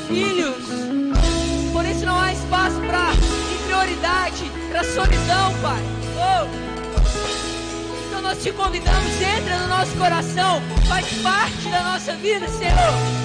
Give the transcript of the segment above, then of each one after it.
filhos. Por isso não há espaço para inferioridade, para solidão, Pai. Então nós te convidamos, entra no nosso coração, faz parte da nossa vida, Senhor.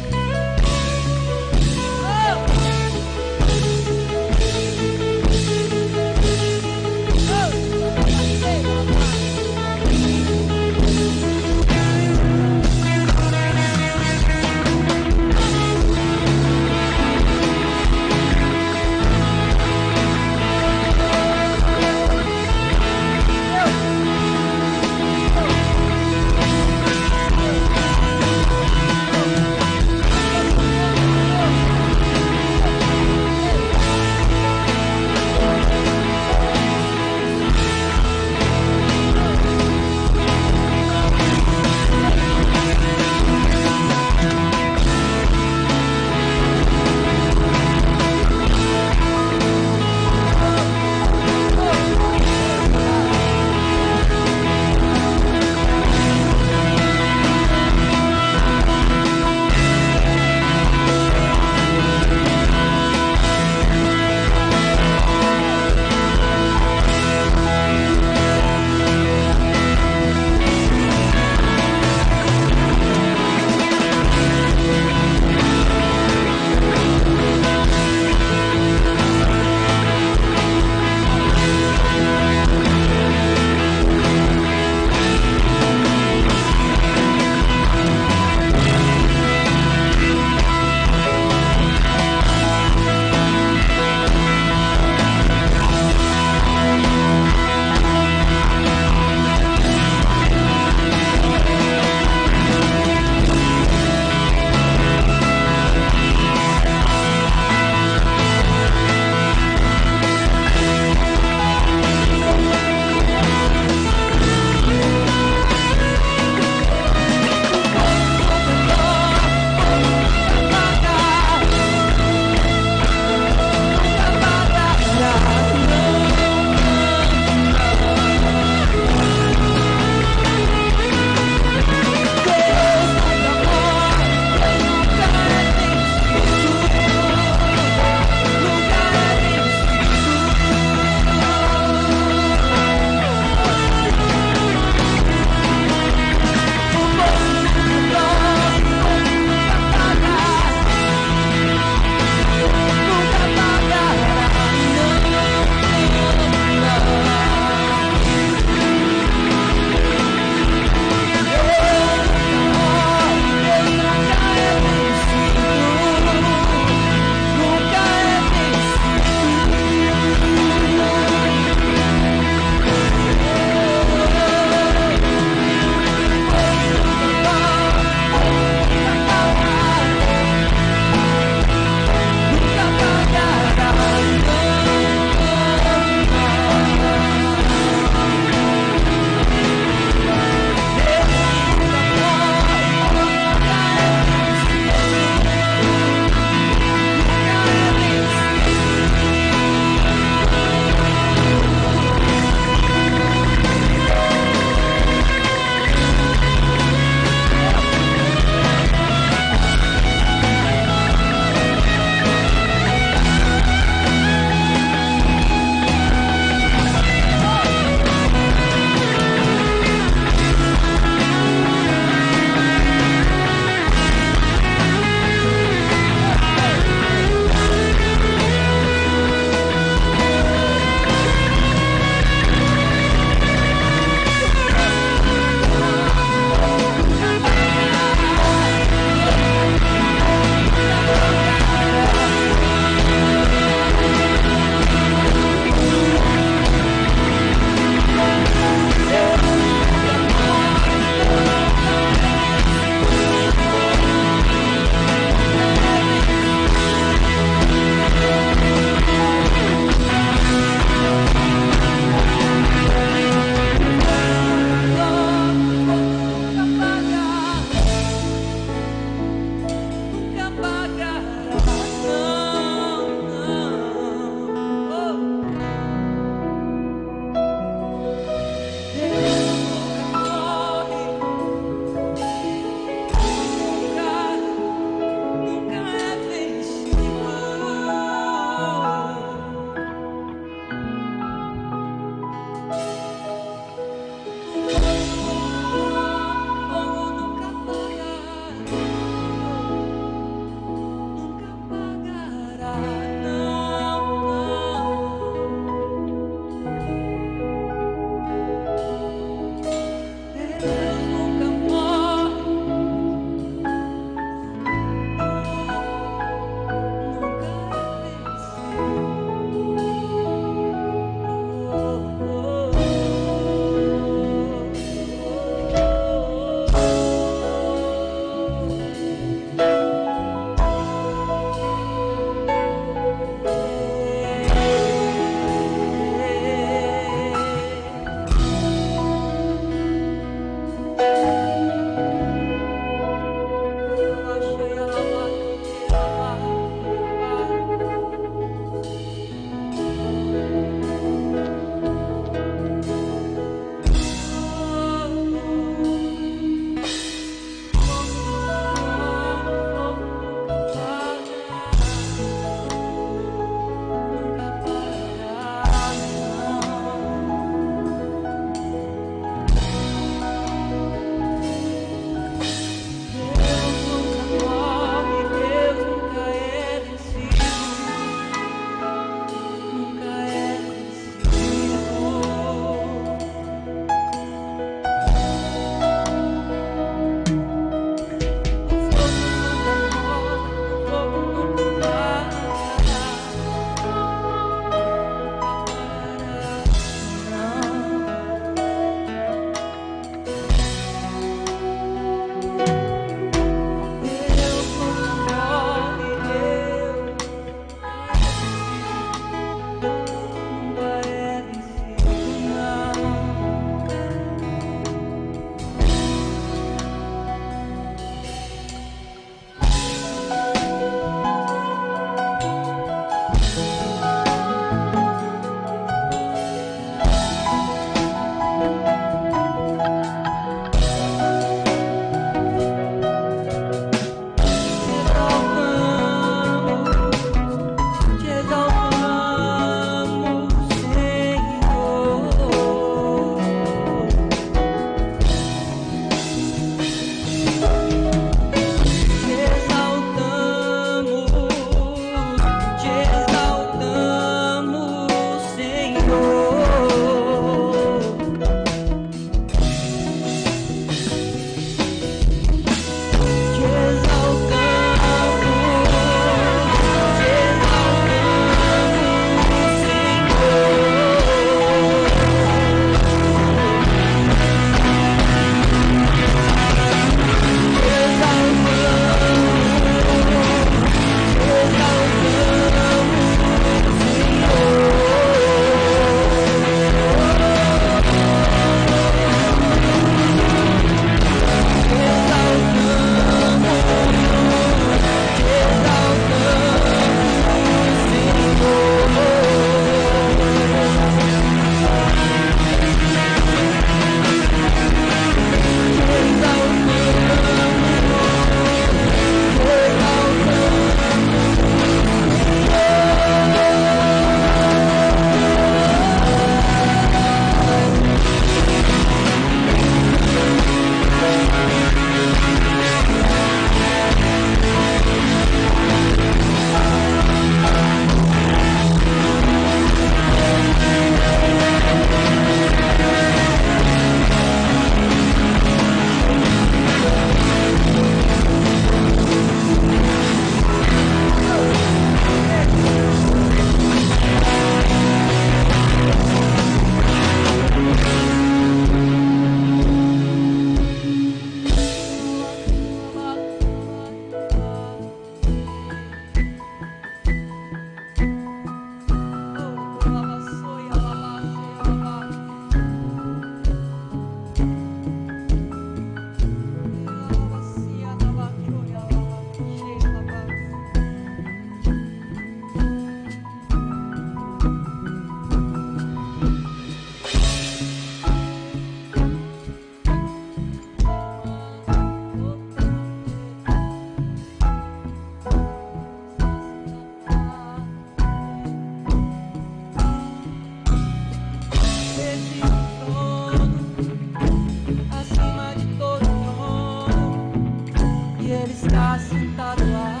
Ele está sentado lá.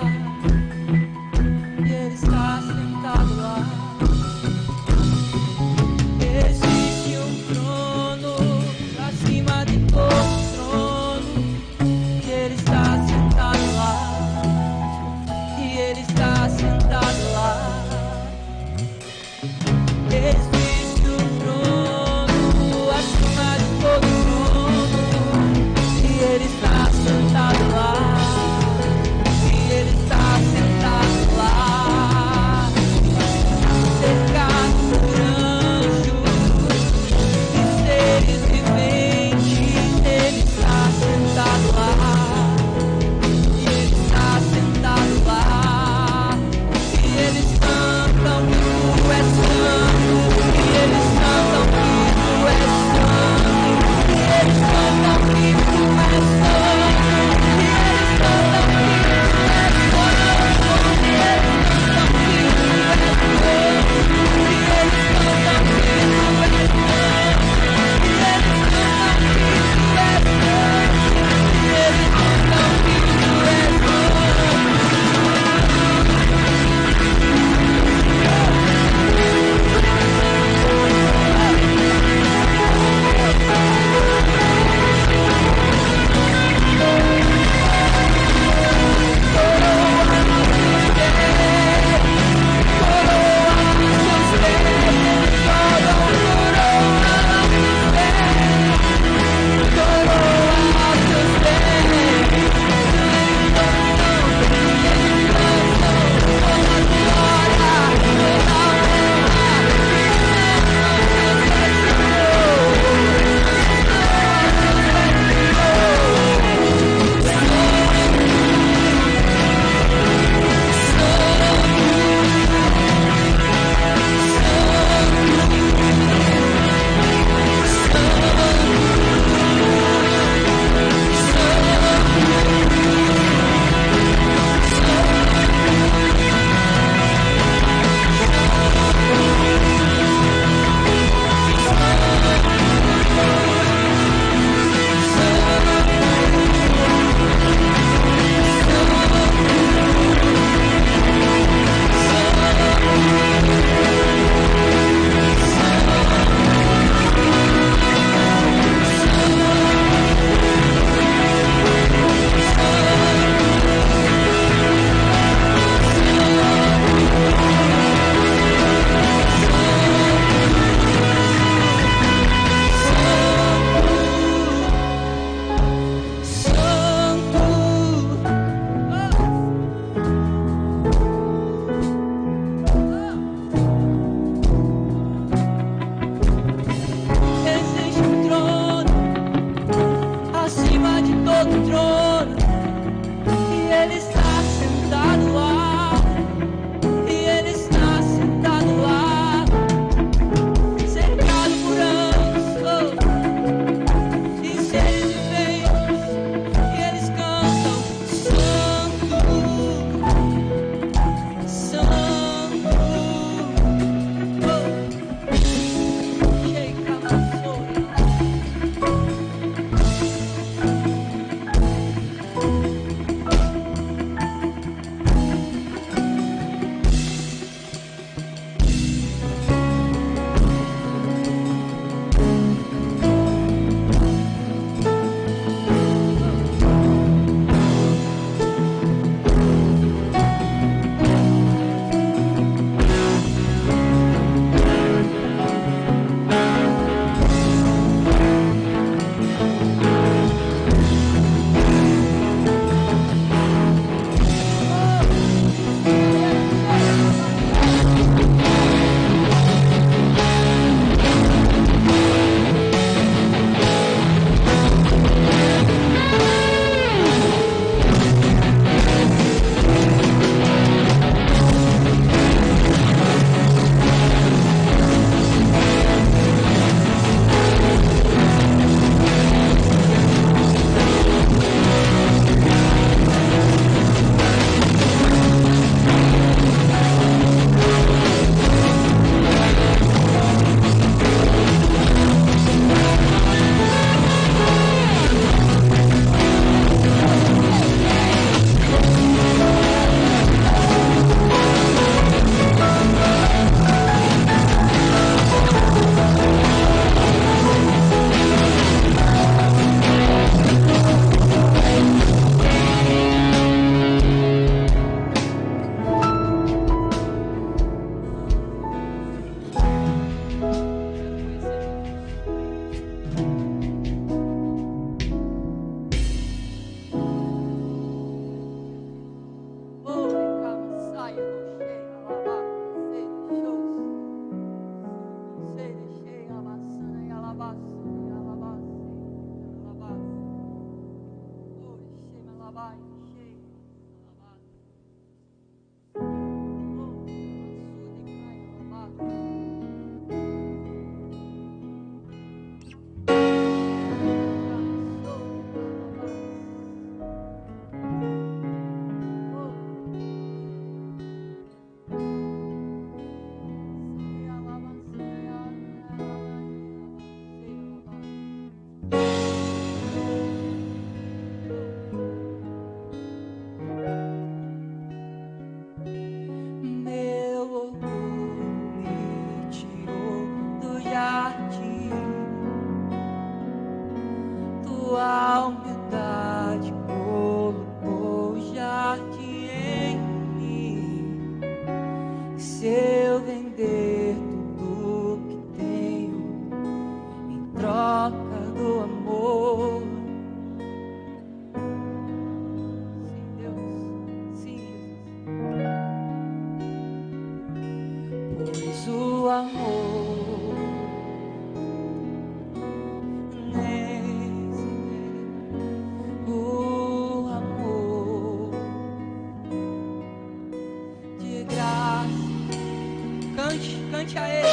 Ele está sentado lá. Existe um trono acima de todo trono. E Ele está sentado lá. E Ele está sentado lá. Existe um trono acima de todo trono. E Ele está sentado lá. E Ele cante a Ele.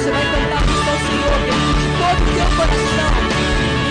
Você vai cantar isso ao Senhor, querido, de todo o teu coração.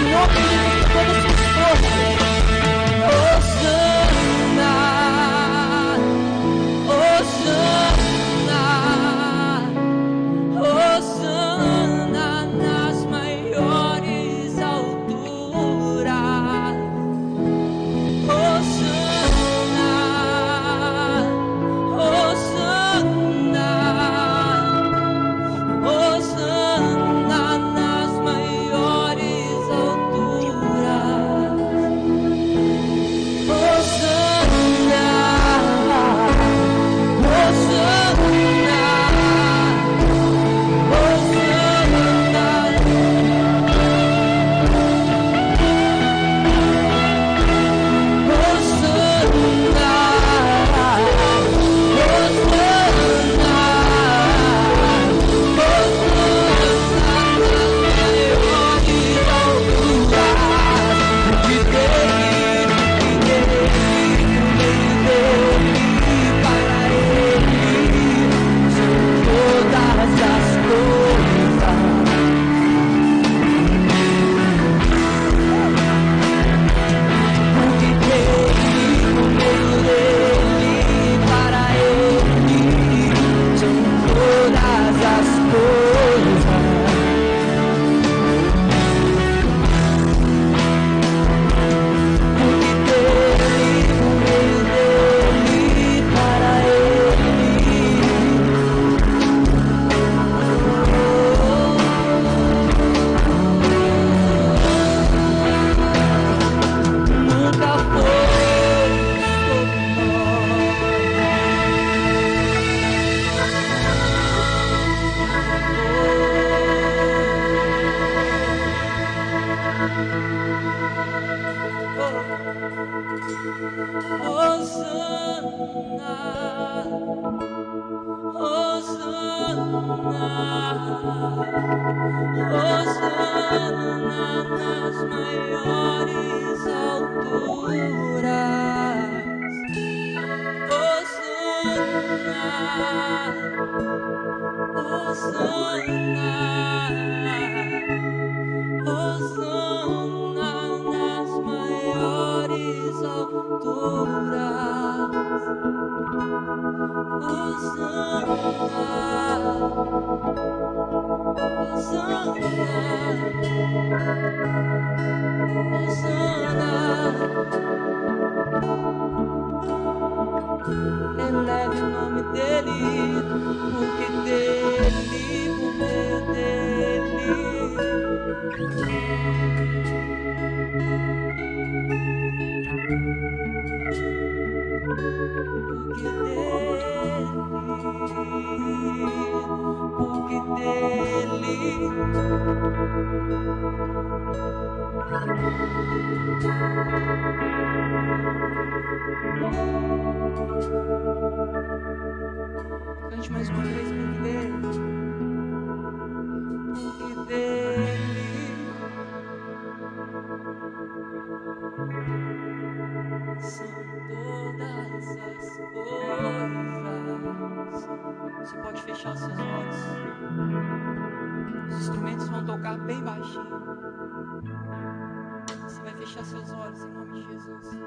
nas maiores alturas. Hosana, Hosana nas maiores alturas. Hosana, Hosana, eleve o nome dele, porque dele, por meio dele, porque dele. Cante mais uma vez, porque dele são todas as coisas. Você pode fechar seus olhos. Os instrumentos vão tocar bem baixinho. Você vai fechar seus olhos em nome de Jesus.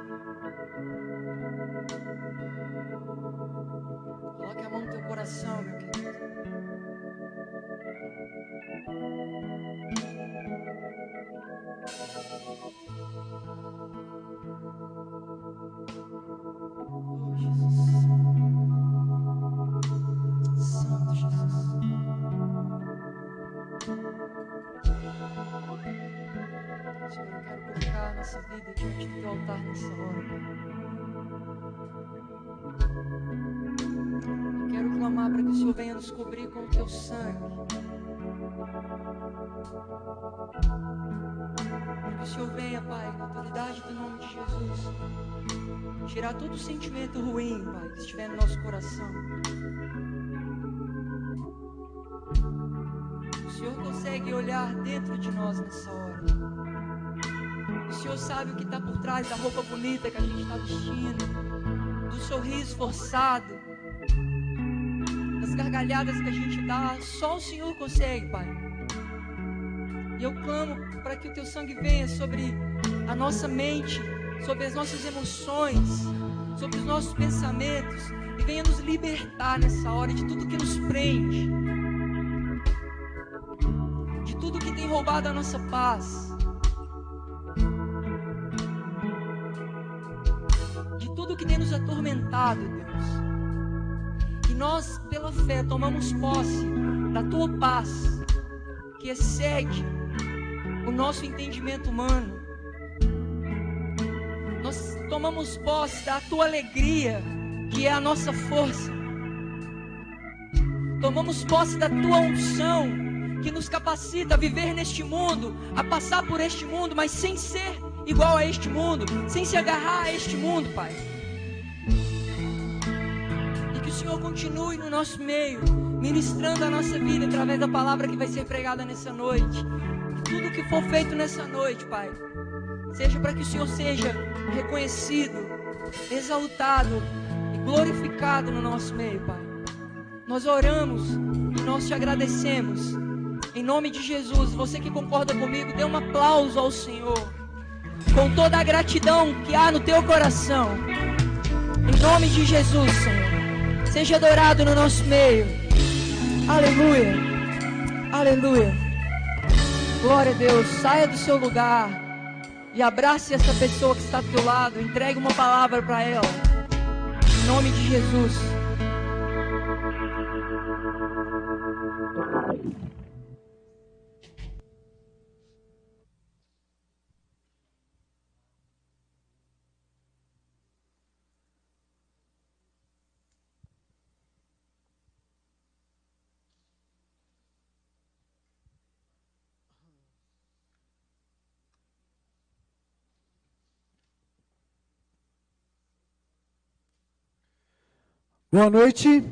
Coloque a mão no teu coração, meu querido. Oh, Jesus. Santo Jesus. Senhor, eu quero colocar a nossa vida diante do teu altar nessa hora. Eu quero clamar para que o Senhor venha nos cobrir com o teu sangue. Para que o Senhor venha, Pai, na autoridade do nome de Jesus, tirar todo sentimento ruim, Pai, que estiver no nosso coração. O Senhor consegue olhar dentro de nós nessa hora. O Senhor sabe o que está por trás da roupa bonita que a gente está vestindo, do sorriso forçado, das gargalhadas que a gente dá. Só o Senhor consegue, Pai. E eu clamo para que o teu sangue venha sobre a nossa mente, sobre as nossas emoções, sobre os nossos pensamentos, e venha nos libertar nessa hora de tudo que nos prende, de tudo que tem roubado a nossa paz, de tudo que tem nos atormentado, Deus. E nós, pela fé, tomamos posse da tua paz, que excede o nosso entendimento humano. Nós tomamos posse da tua alegria, que é a nossa força. Tomamos posse da tua unção, que nos capacita a viver neste mundo, a passar por este mundo, mas sem ser igual a este mundo, sem se agarrar a este mundo, Pai. E que o Senhor continue no nosso meio, ministrando a nossa vida através da palavra que vai ser pregada nessa noite. Que tudo que for feito nessa noite, Pai, seja para que o Senhor seja reconhecido, exaltado e glorificado no nosso meio, Pai. Nós oramos e nós te agradecemos. Em nome de Jesus, você que concorda comigo, dê um aplauso ao Senhor, com toda a gratidão que há no teu coração. Em nome de Jesus, Senhor, seja adorado no nosso meio. Aleluia, aleluia. Glória a Deus. Saia do seu lugar e abrace essa pessoa que está do teu lado. Entregue uma palavra para ela, em nome de Jesus. Boa noite,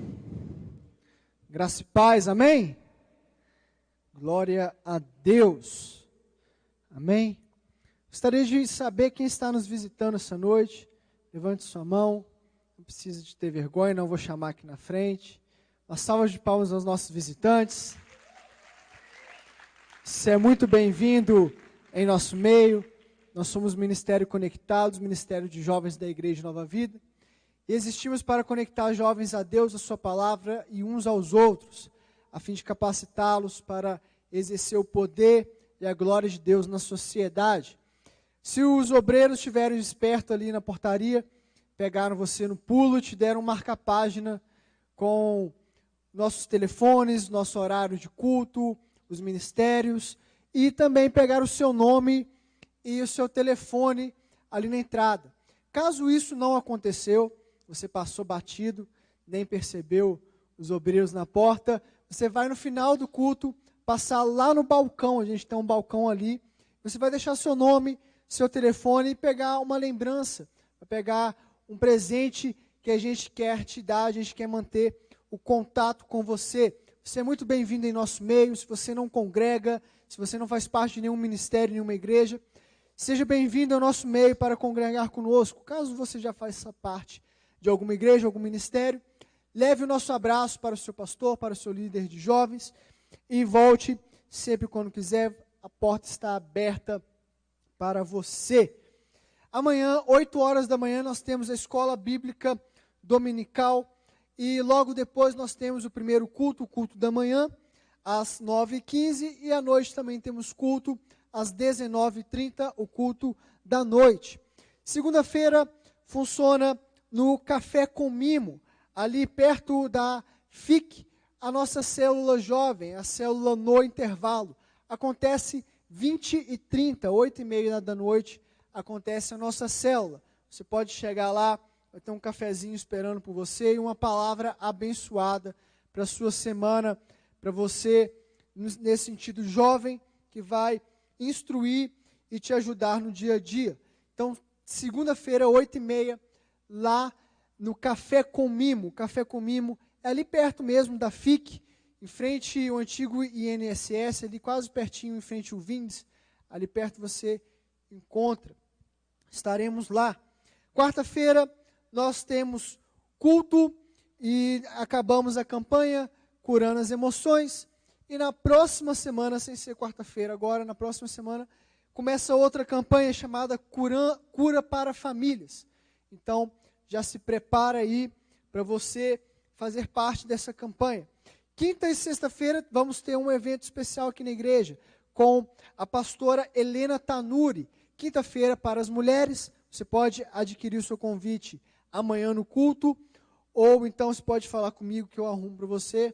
graça e paz, amém? Glória a Deus. Amém? Gostaria de saber quem está nos visitando essa noite. Levante sua mão. Não precisa de ter vergonha, não vou chamar aqui na frente. Uma salva de palmas aos nossos visitantes. Você é muito bem-vindo em nosso meio. Nós somos Ministério Conectados, Ministério de Jovens da Igreja Nova Vida. E existimos para conectar jovens a Deus, a sua palavra e uns aos outros, a fim de capacitá-los para exercer o poder e a glória de Deus na sociedade. Se os obreiros estiverem espertos ali na portaria, pegaram você no pulo, te deram um marca-página com nossos telefones, nosso horário de culto, os ministérios, e também pegaram o seu nome e o seu telefone ali na entrada. Caso isso não aconteceu, você passou batido, nem percebeu os obreiros na porta, você vai no final do culto, passar lá no balcão, a gente tem um balcão ali, você vai deixar seu nome, seu telefone e pegar uma lembrança, vai pegar um presente que a gente quer te dar, a gente quer manter o contato com você. Você é muito bem-vindo em nosso meio, se você não congrega, se você não faz parte de nenhum ministério, nenhuma igreja, seja bem-vindo ao nosso meio para congregar conosco. Caso você já faça parte de alguma igreja, algum ministério, leve o nosso abraço para o seu pastor, para o seu líder de jovens e volte sempre quando quiser, a porta está aberta para você. Amanhã, 8 horas da manhã, nós temos a escola bíblica dominical e logo depois nós temos o primeiro culto, o culto da manhã, às 9h15 e à noite também temos culto às 19h30, o culto da noite. Segunda-feira funciona no Café com Mimo, ali perto da FIC, a nossa célula jovem, a célula no intervalo. Acontece 20h30, 8h30 da noite, acontece a nossa célula. Você pode chegar lá, vai ter um cafezinho esperando por você e uma palavra abençoada para a sua semana, para você, nesse sentido jovem, que vai instruir e te ajudar no dia a dia. Então, segunda-feira, 8h30, lá no Café com Mimo. O Café com Mimo é ali perto mesmo da FIC, em frente ao antigo INSS, ali quase pertinho, em frente ao Vindes, ali perto você encontra. Estaremos lá. Quarta-feira, nós temos culto e acabamos a campanha Curando as Emoções. E na próxima semana, sem ser quarta-feira agora, na próxima semana, começa outra campanha chamada Cura para Famílias. Então, já se prepara aí para você fazer parte dessa campanha. Quinta e sexta-feira vamos ter um evento especial aqui na igreja com a pastora Helena Tanuri. Quinta-feira para as mulheres, você pode adquirir o seu convite amanhã no culto, ou então você pode falar comigo que eu arrumo para você.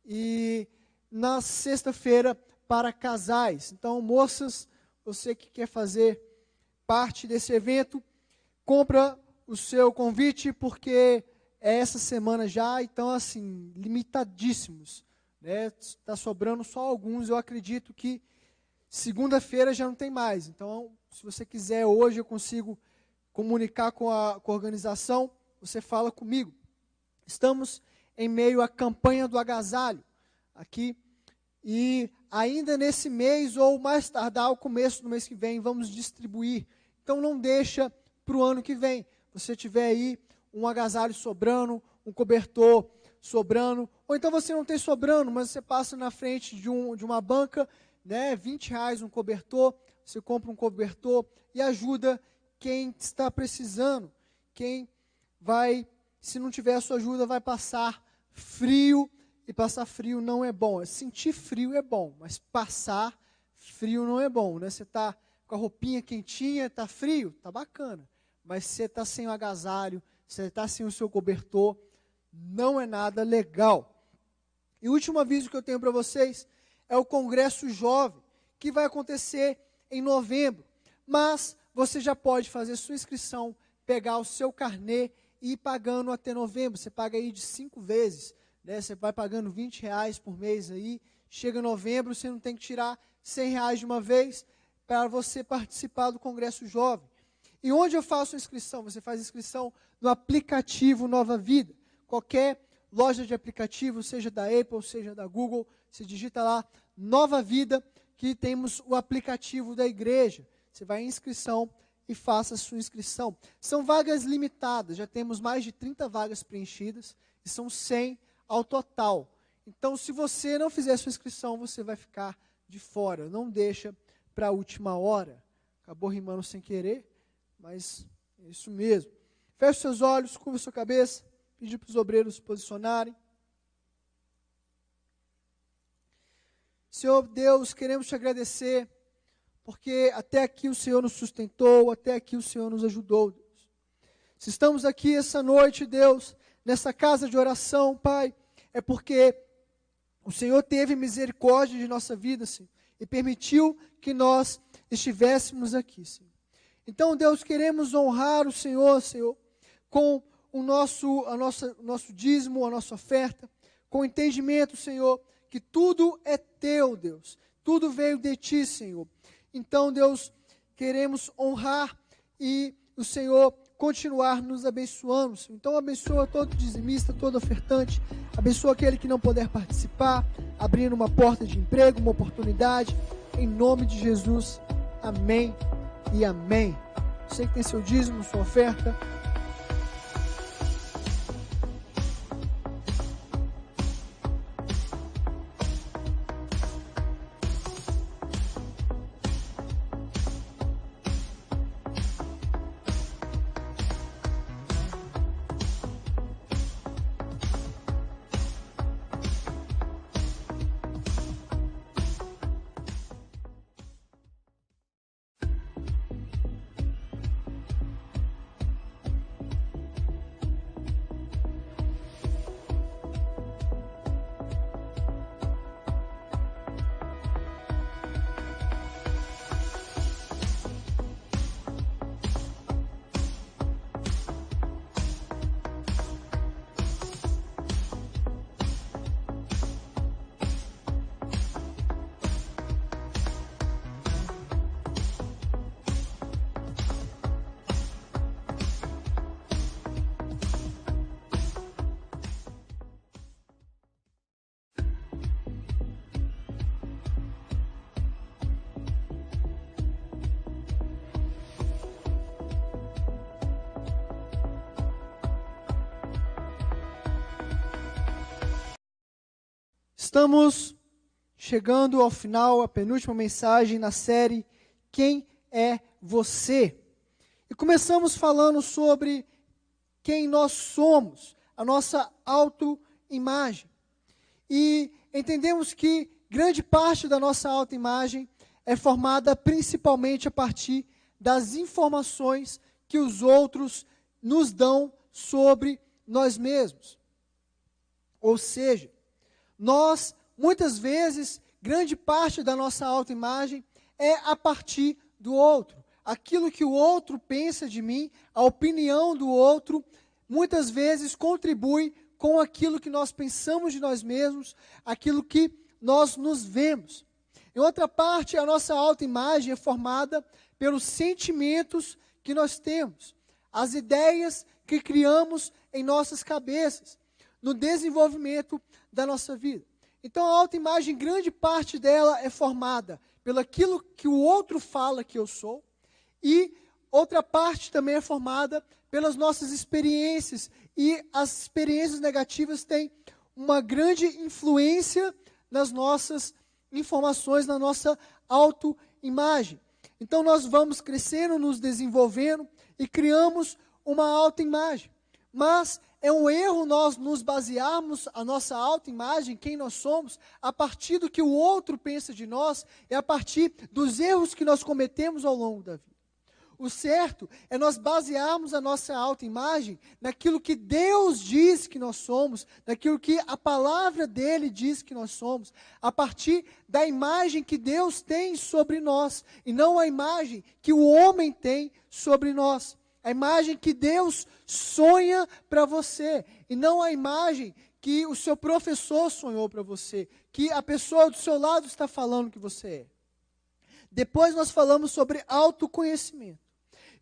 E na sexta-feira para casais. Então, moças, você que quer fazer parte desse evento, compra o seu convite, porque é essa semana já, então assim, limitadíssimos, né? Está sobrando só alguns, eu acredito que segunda-feira já não tem mais, então se você quiser hoje eu consigo comunicar com a organização, você fala comigo. Estamos em meio à campanha do agasalho, aqui, e ainda nesse mês, ou mais tardar, ao começo do mês que vem, vamos distribuir, então não deixa para o ano que vem. Você tiver aí um agasalho sobrando, um cobertor sobrando, ou então você não tem sobrando, mas você passa na frente de uma banca, né, R$20 um cobertor, você compra um cobertor e ajuda quem está precisando. Quem vai, se não tiver a sua ajuda, vai passar frio, e passar frio não é bom. Sentir frio é bom, mas passar frio não é bom, né? Você está com a roupinha quentinha, está frio, está bacana. Mas você está sem o agasalho, você está sem o seu cobertor, não é nada legal. E o último aviso que eu tenho para vocês é o Congresso Jovem, que vai acontecer em novembro. Mas você já pode fazer sua inscrição, pegar o seu carnê e ir pagando até novembro. Você paga aí de 5 vezes, né? Você vai pagando R$20 por mês aí. Chega novembro, você não tem que tirar R$100 de uma vez para você participar do Congresso Jovem. E onde eu faço a inscrição? Você faz inscrição no aplicativo Nova Vida. Qualquer loja de aplicativo, seja da Apple, seja da Google, você digita lá Nova Vida, que temos o aplicativo da igreja. Você vai em inscrição e faça a sua inscrição. São vagas limitadas, já temos mais de 30 vagas preenchidas, e são 100 ao total. Então, se você não fizer a sua inscrição, você vai ficar de fora. Não deixa para a última hora. Acabou rimando sem querer, mas é isso mesmo. Feche seus olhos, curva sua cabeça, pedir para os obreiros se posicionarem. Senhor Deus, queremos te agradecer, porque até aqui o Senhor nos sustentou, até aqui o Senhor nos ajudou, Deus. Se estamos aqui essa noite, Deus, nessa casa de oração, Pai, é porque o Senhor teve misericórdia de nossa vida, Senhor, e permitiu que nós estivéssemos aqui, Senhor. Então, Deus, queremos honrar o Senhor, Senhor, com o nosso dízimo, a nossa oferta, com o entendimento, Senhor, que tudo é teu, Deus. Tudo veio de ti, Senhor. Então, Deus, queremos honrar e o Senhor continuar nos abençoando, Senhor. Então, abençoa todo dizimista, todo ofertante. Abençoa aquele que não puder participar, abrindo uma porta de emprego, uma oportunidade. Em nome de Jesus. Amém e amém. Você que tem seu dízimo, sua oferta. Estamos chegando ao final, a penúltima mensagem na série Quem é Você? E começamos falando sobre quem nós somos, a nossa autoimagem. E entendemos que grande parte da nossa autoimagem é formada principalmente a partir das informações que os outros nos dão sobre nós mesmos. Ou seja, nós, muitas vezes, grande parte da nossa autoimagem é a partir do outro. Aquilo que o outro pensa de mim, a opinião do outro, muitas vezes contribui com aquilo que nós pensamos de nós mesmos, aquilo que nós nos vemos. Em outra parte, a nossa autoimagem é formada pelos sentimentos que nós temos, as ideias que criamos em nossas cabeças, no desenvolvimento da nossa vida. Então, a autoimagem, grande parte dela é formada pelo aquilo que o outro fala que eu sou, e outra parte também é formada pelas nossas experiências, e as experiências negativas têm uma grande influência nas nossas informações, na nossa autoimagem. Então, nós vamos crescendo, nos desenvolvendo e criamos uma autoimagem. Mas é um erro nós nos basearmos a nossa autoimagem, quem nós somos, a partir do que o outro pensa de nós e a partir dos erros que nós cometemos ao longo da vida. O certo é nós basearmos a nossa autoimagem naquilo que Deus diz que nós somos, naquilo que a palavra dele diz que nós somos, a partir da imagem que Deus tem sobre nós, e não a imagem que o homem tem sobre nós. A imagem que Deus sonha para você, e não a imagem que o seu professor sonhou para você, que a pessoa do seu lado está falando que você é. Depois nós falamos sobre autoconhecimento.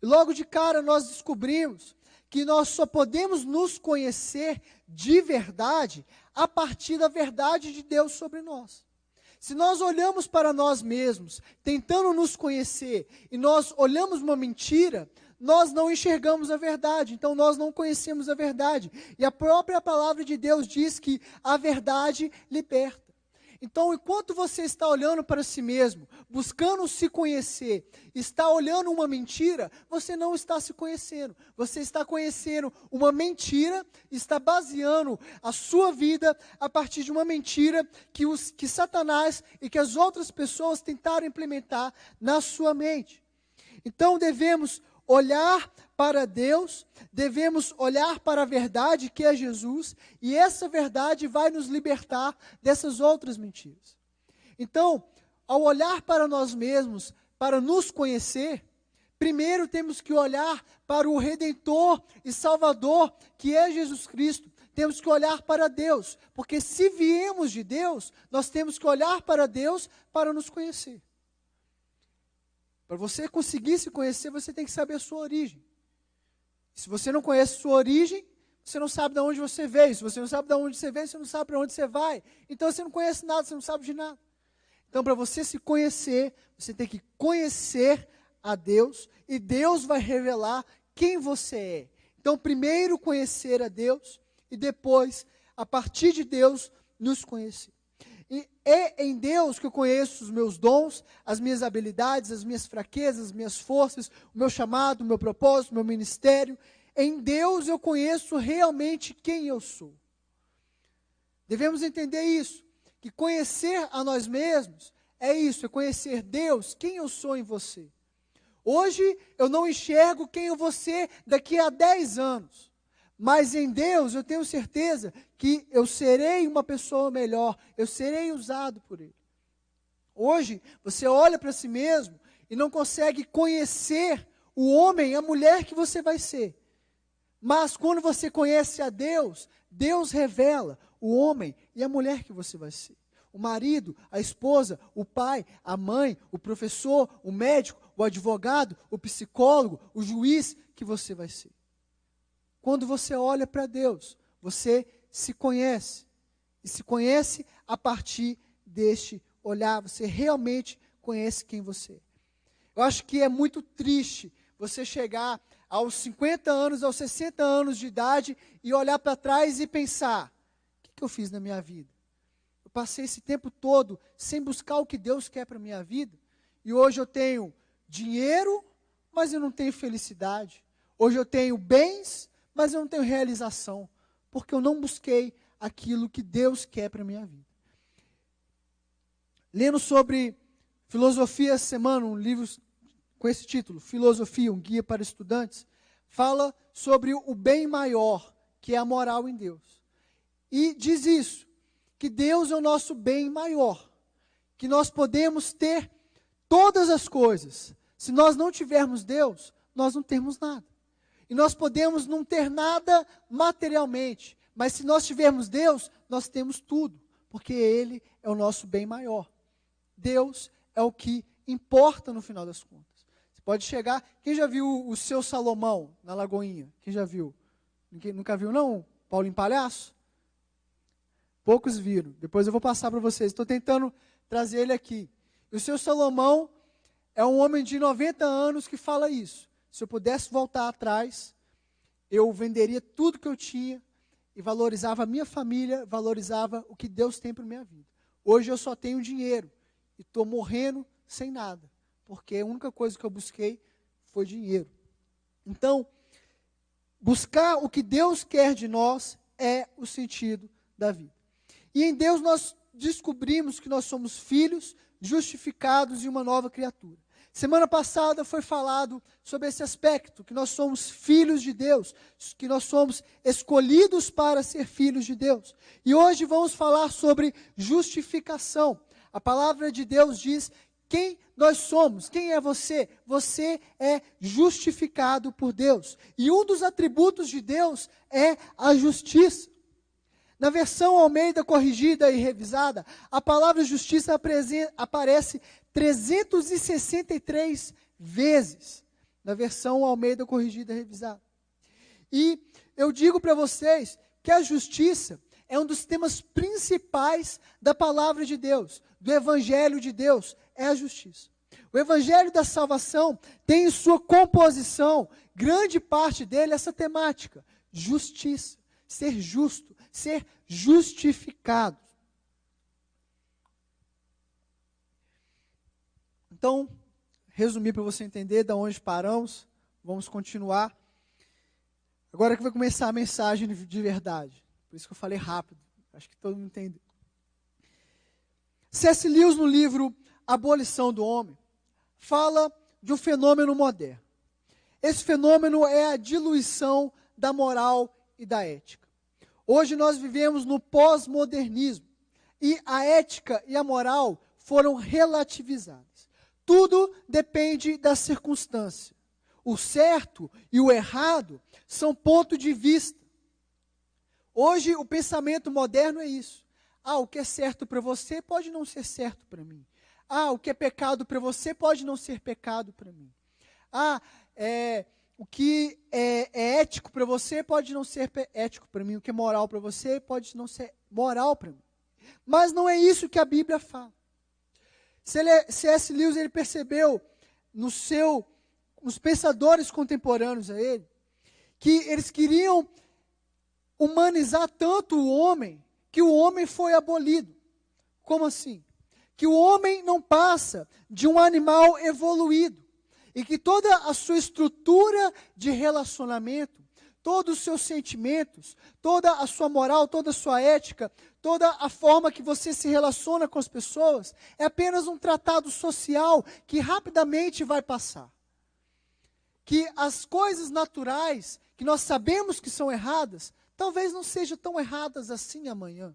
E logo de cara nós descobrimos que nós só podemos nos conhecer de verdade a partir da verdade de Deus sobre nós. Se nós olhamos para nós mesmos, tentando nos conhecer, e nós olhamos uma mentira, nós não enxergamos a verdade, então nós não conhecemos a verdade. E a própria palavra de Deus diz que a verdade liberta. Então, enquanto você está olhando para si mesmo, buscando se conhecer, está olhando uma mentira, você não está se conhecendo. Você está conhecendo uma mentira, está baseando a sua vida a partir de uma mentira que Satanás e que as outras pessoas tentaram implementar na sua mente. Então, devemos olhar para Deus, devemos olhar para a verdade que é Jesus, e essa verdade vai nos libertar dessas outras mentiras. Então, ao olhar para nós mesmos, para nos conhecer, primeiro temos que olhar para o Redentor e Salvador, que é Jesus Cristo. Temos que olhar para Deus, porque se viemos de Deus, nós temos que olhar para Deus para nos conhecer. Para você conseguir se conhecer, você tem que saber a sua origem. Se você não conhece a sua origem, você não sabe de onde você veio. Se você não sabe de onde você veio, você não sabe para onde você vai. Então você não conhece nada, você não sabe de nada. Então, para você se conhecer, você tem que conhecer a Deus, e Deus vai revelar quem você é. Então, primeiro conhecer a Deus, e depois, a partir de Deus, nos conhecer. E é em Deus que eu conheço os meus dons, as minhas habilidades, as minhas fraquezas, as minhas forças, o meu chamado, o meu propósito, o meu ministério. Em Deus eu conheço realmente quem eu sou. Devemos entender isso, que conhecer a nós mesmos é isso, é conhecer Deus, quem eu sou em você. Hoje eu não enxergo quem eu vou ser daqui a 10 anos. Mas em Deus eu tenho certeza que eu serei uma pessoa melhor, eu serei usado por Ele. Hoje você olha para si mesmo e não consegue conhecer o homem, a mulher que você vai ser. Mas quando você conhece a Deus, Deus revela o homem e a mulher que você vai ser. O marido, a esposa, o pai, a mãe, o professor, o médico, o advogado, o psicólogo, o juiz que você vai ser. Quando você olha para Deus, você se conhece. E se conhece a partir deste olhar. Você realmente conhece quem você é. Eu acho que é muito triste você chegar aos 50 anos, aos 60 anos de idade e olhar para trás e pensar: o que eu fiz na minha vida? Eu passei esse tempo todo sem buscar o que Deus quer para a minha vida. E hoje eu tenho dinheiro, mas eu não tenho felicidade. Hoje eu tenho bens, mas eu não tenho realização, porque eu não busquei aquilo que Deus quer para a minha vida. Lendo sobre filosofia essa semana, um livro com esse título, Filosofia, um guia para estudantes, fala sobre o bem maior, que é a moral em Deus. E diz isso, que Deus é o nosso bem maior, que nós podemos ter todas as coisas. Se nós não tivermos Deus, nós não temos nada. E nós podemos não ter nada materialmente, mas se nós tivermos Deus, nós temos tudo, porque Ele é o nosso bem maior. Deus é o que importa no final das contas. Você pode chegar, quem já viu o Seu Salomão na Lagoinha? Quem já viu? Ninguém, nunca viu não? Paulinho Palhaço? Poucos viram, depois eu vou passar para vocês, estou tentando trazer ele aqui. E o Seu Salomão é um homem de 90 anos que fala isso. Se eu pudesse voltar atrás, eu venderia tudo que eu tinha e valorizava a minha família, valorizava o que Deus tem para a minha vida. Hoje eu só tenho dinheiro e estou morrendo sem nada, porque a única coisa que eu busquei foi dinheiro. Então, buscar o que Deus quer de nós é o sentido da vida. E em Deus nós descobrimos que nós somos filhos, justificados e uma nova criatura. Semana passada foi falado sobre esse aspecto, que nós somos filhos de Deus, que nós somos escolhidos para ser filhos de Deus. E hoje vamos falar sobre justificação. A palavra de Deus diz quem nós somos, quem é você? Você é justificado por Deus. E um dos atributos de Deus é a justiça. Na versão Almeida corrigida e revisada, a palavra justiça aparece 363 vezes. Na versão Almeida corrigida e revisada. E eu digo para vocês que a justiça é um dos temas principais da palavra de Deus, do Evangelho de Deus, é a justiça. O Evangelho da salvação tem em sua composição, grande parte dele, essa temática, justiça, ser justo, ser justificado. Então, resumir para você entender de onde paramos, vamos continuar. Agora que vai começar a mensagem de verdade. Por isso que eu falei rápido, acho que todo mundo entendeu. C.S. Lewis, no livro Abolição do Homem, fala de um fenômeno moderno. Esse fenômeno é a diluição da moral e da ética. Hoje nós vivemos no pós-modernismo e a ética e a moral foram relativizadas. Tudo depende da circunstância. O certo e o errado são ponto de vista. Hoje o pensamento moderno é isso. O que é certo para você pode não ser certo para mim. O que é pecado para você pode não ser pecado para mim. O que é ético para você pode não ser ético para mim. O que é moral para você pode não ser moral para mim. Mas não é isso que a Bíblia fala. C.S. Lewis, ele percebeu nos pensadores contemporâneos a ele, que eles queriam humanizar tanto o homem, que o homem foi abolido. Como assim? Que o homem não passa de um animal evoluído, e que toda a sua estrutura de relacionamento, todos os seus sentimentos, toda a sua moral, toda a sua ética, toda a forma que você se relaciona com as pessoas, é apenas um tratado social que rapidamente vai passar. Que as coisas naturais, que nós sabemos que são erradas, talvez não sejam tão erradas assim amanhã.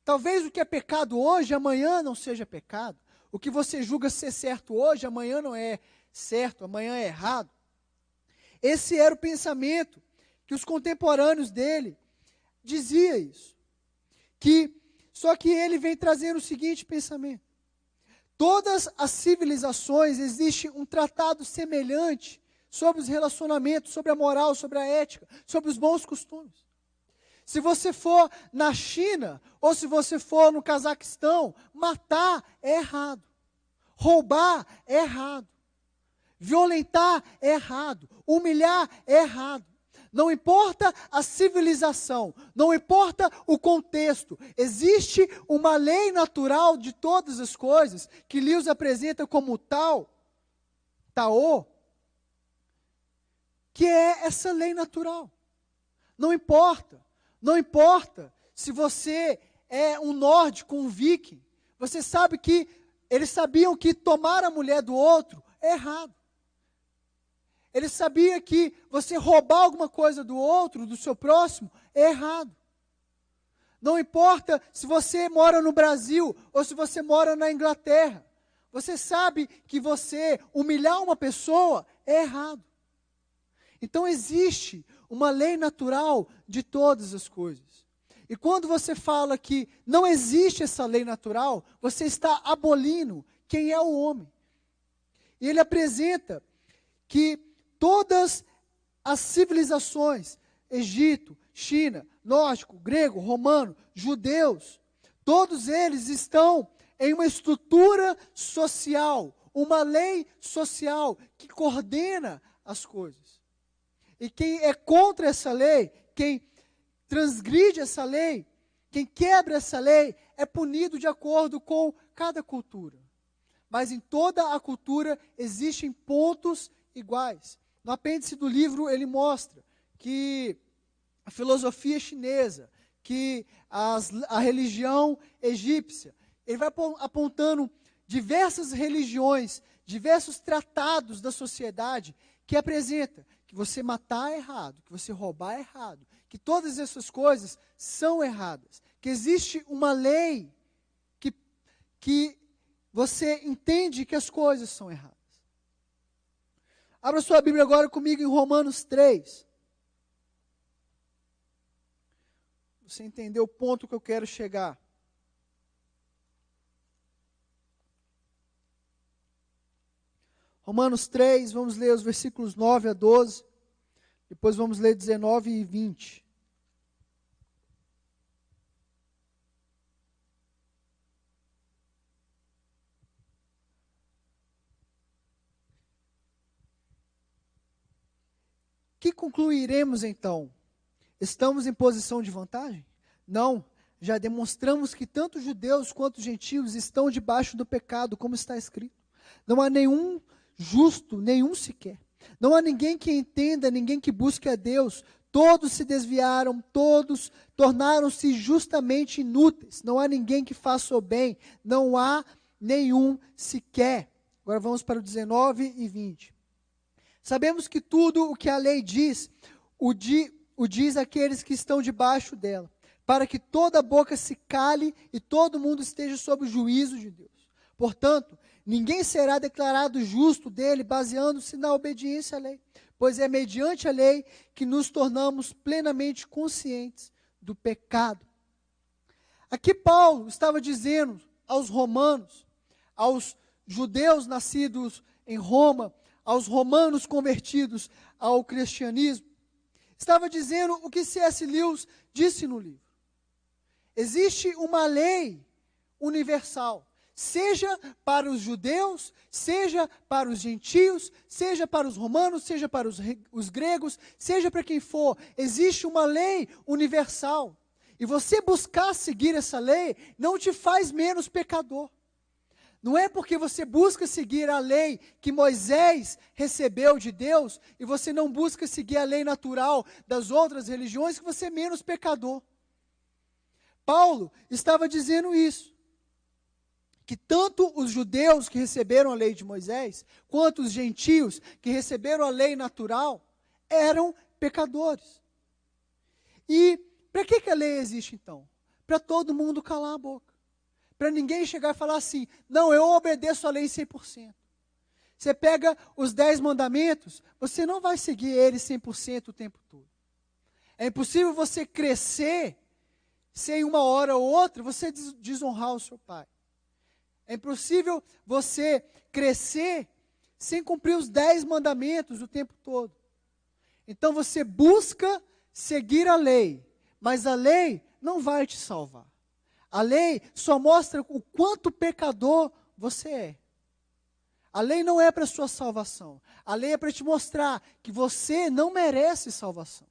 Talvez o que é pecado hoje, amanhã não seja pecado. O que você julga ser certo hoje, amanhã não é certo, amanhã é errado. Esse era o pensamento que os contemporâneos dele dizia isso. Só que ele vem trazendo o seguinte pensamento. Todas as civilizações existe um tratado semelhante sobre os relacionamentos, sobre a moral, sobre a ética, sobre os bons costumes. Se você for na China, ou se você for no Cazaquistão, matar é errado. Roubar é errado. Violentar é errado. Humilhar é errado. Não importa a civilização, não importa o contexto, existe uma lei natural de todas as coisas, que Lewis apresenta como Tao, que é essa lei natural. Não importa se você é um nórdico, um viking, você sabe que eles sabiam que tomar a mulher do outro é errado. Eles sabiam que você roubar alguma coisa do outro, do seu próximo, é errado. Não importa se você mora no Brasil ou se você mora na Inglaterra. Você sabe que você humilhar uma pessoa é errado. Então existe uma lei natural de todas as coisas. E quando você fala que não existe essa lei natural, você está abolindo quem é o homem. E ele apresenta que todas as civilizações, Egito, China, nórdico, grego, romano, judeus, todos eles estão em uma estrutura social, uma lei social que coordena as coisas. E quem é contra essa lei, quem transgride essa lei, quem quebra essa lei, é punido de acordo com cada cultura. Mas em toda a cultura existem pontos iguais. No apêndice do livro ele mostra que a filosofia chinesa, que a religião egípcia, ele vai apontando diversas religiões, diversos tratados da sociedade que apresenta que você matar é errado, que você roubar é errado, que todas essas coisas são erradas, que existe uma lei que você entende que as coisas são erradas. Abra sua Bíblia agora comigo em Romanos 3. Você entendeu o ponto que eu quero chegar. Romanos 3, vamos ler os versículos 9 a 12. Depois vamos ler 19 e 20. Que concluiremos então? Estamos em posição de vantagem? Não, já demonstramos que tanto judeus quanto gentios estão debaixo do pecado, como está escrito. Não há nenhum justo, nenhum sequer. Não há ninguém que entenda, ninguém que busque a Deus. Todos se desviaram, todos tornaram-se justamente inúteis. Não há ninguém que faça o bem, não há nenhum sequer. Agora vamos para o 19 e 20. Sabemos que tudo o que a lei diz, o diz àqueles que estão debaixo dela, para que toda boca se cale e todo mundo esteja sob o juízo de Deus. Portanto, ninguém será declarado justo dele baseando-se na obediência à lei, pois é mediante a lei que nos tornamos plenamente conscientes do pecado. Aqui Paulo estava dizendo aos romanos, aos judeus nascidos em Roma, aos romanos convertidos ao cristianismo, estava dizendo o que C.S. Lewis disse no livro. Existe uma lei universal, seja para os judeus, seja para os gentios, seja para os romanos, seja para os gregos, seja para quem for. Existe uma lei universal. E você buscar seguir essa lei não te faz menos pecador. Não é porque você busca seguir a lei que Moisés recebeu de Deus e você não busca seguir a lei natural das outras religiões que você é menos pecador. Paulo estava dizendo isso, que tanto os judeus que receberam a lei de Moisés, quanto os gentios que receberam a lei natural, eram pecadores. E para que a lei existe então? Para todo mundo calar a boca. Para ninguém chegar e falar assim, não, eu obedeço a lei 100%. Você pega os 10 mandamentos, você não vai seguir eles 100% o tempo todo. É impossível você crescer sem uma hora ou outra, você desonrar o seu pai. É impossível você crescer sem cumprir os 10 mandamentos o tempo todo. Então você busca seguir a lei, mas a lei não vai te salvar. A lei só mostra o quanto pecador você é. A lei não é para sua salvação. A lei é para te mostrar que você não merece salvação.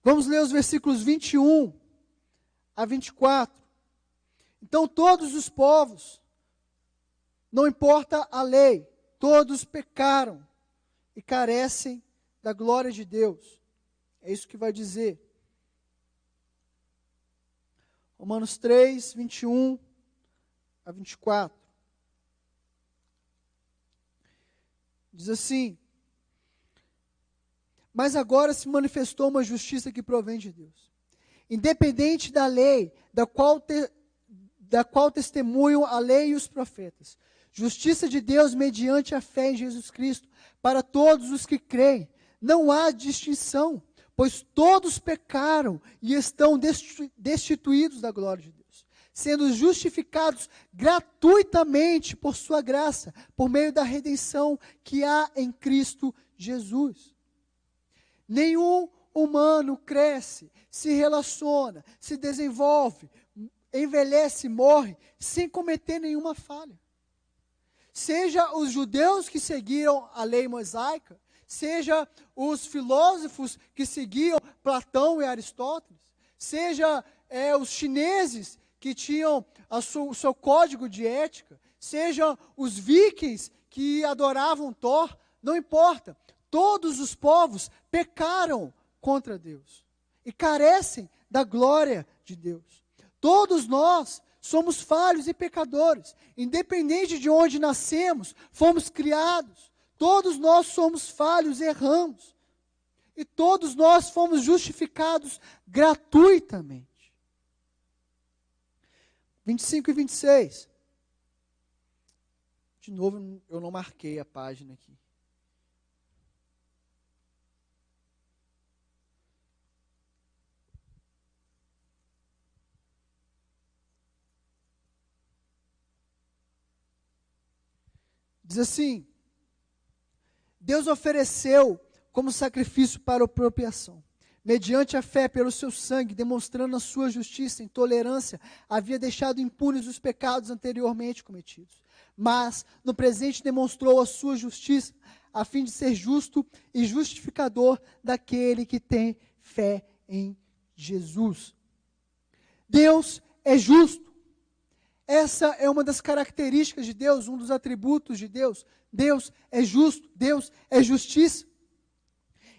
Vamos ler os versículos 21 a 24. Então todos os povos, não importa a lei, todos pecaram e carecem da glória de Deus. É isso que vai dizer. Romanos 3, 21 a 24. Diz assim: mas agora se manifestou uma justiça que provém de Deus, independente da lei, da qual testemunham a lei e os profetas. Justiça de Deus mediante a fé em Jesus Cristo, para todos os que creem. Não há distinção, pois todos pecaram e estão destituídos da glória de Deus, sendo justificados gratuitamente por sua graça, por meio da redenção que há em Cristo Jesus. Nenhum humano cresce, se relaciona, se desenvolve, envelhece e morre sem cometer nenhuma falha. Seja os judeus que seguiram a lei mosaica, seja os filósofos que seguiam Platão e Aristóteles, seja os chineses que tinham o seu código de ética, seja os vikings que adoravam Thor, não importa. Todos os povos pecaram contra Deus e carecem da glória de Deus. Todos nós somos falhos e pecadores, independente de onde nascemos, fomos criados. Todos nós somos falhos e erramos. E todos nós fomos justificados gratuitamente. 25 e 26. De novo, eu não marquei a página aqui. Diz assim: Deus ofereceu como sacrifício para a propiciação, mediante a fé pelo seu sangue, demonstrando a sua justiça em tolerância, havia deixado impunes os pecados anteriormente cometidos. Mas, no presente, demonstrou a sua justiça, a fim de ser justo e justificador daquele que tem fé em Jesus. Deus é justo. Essa é uma das características de Deus, um dos atributos de Deus. Deus é justo, Deus é justiça.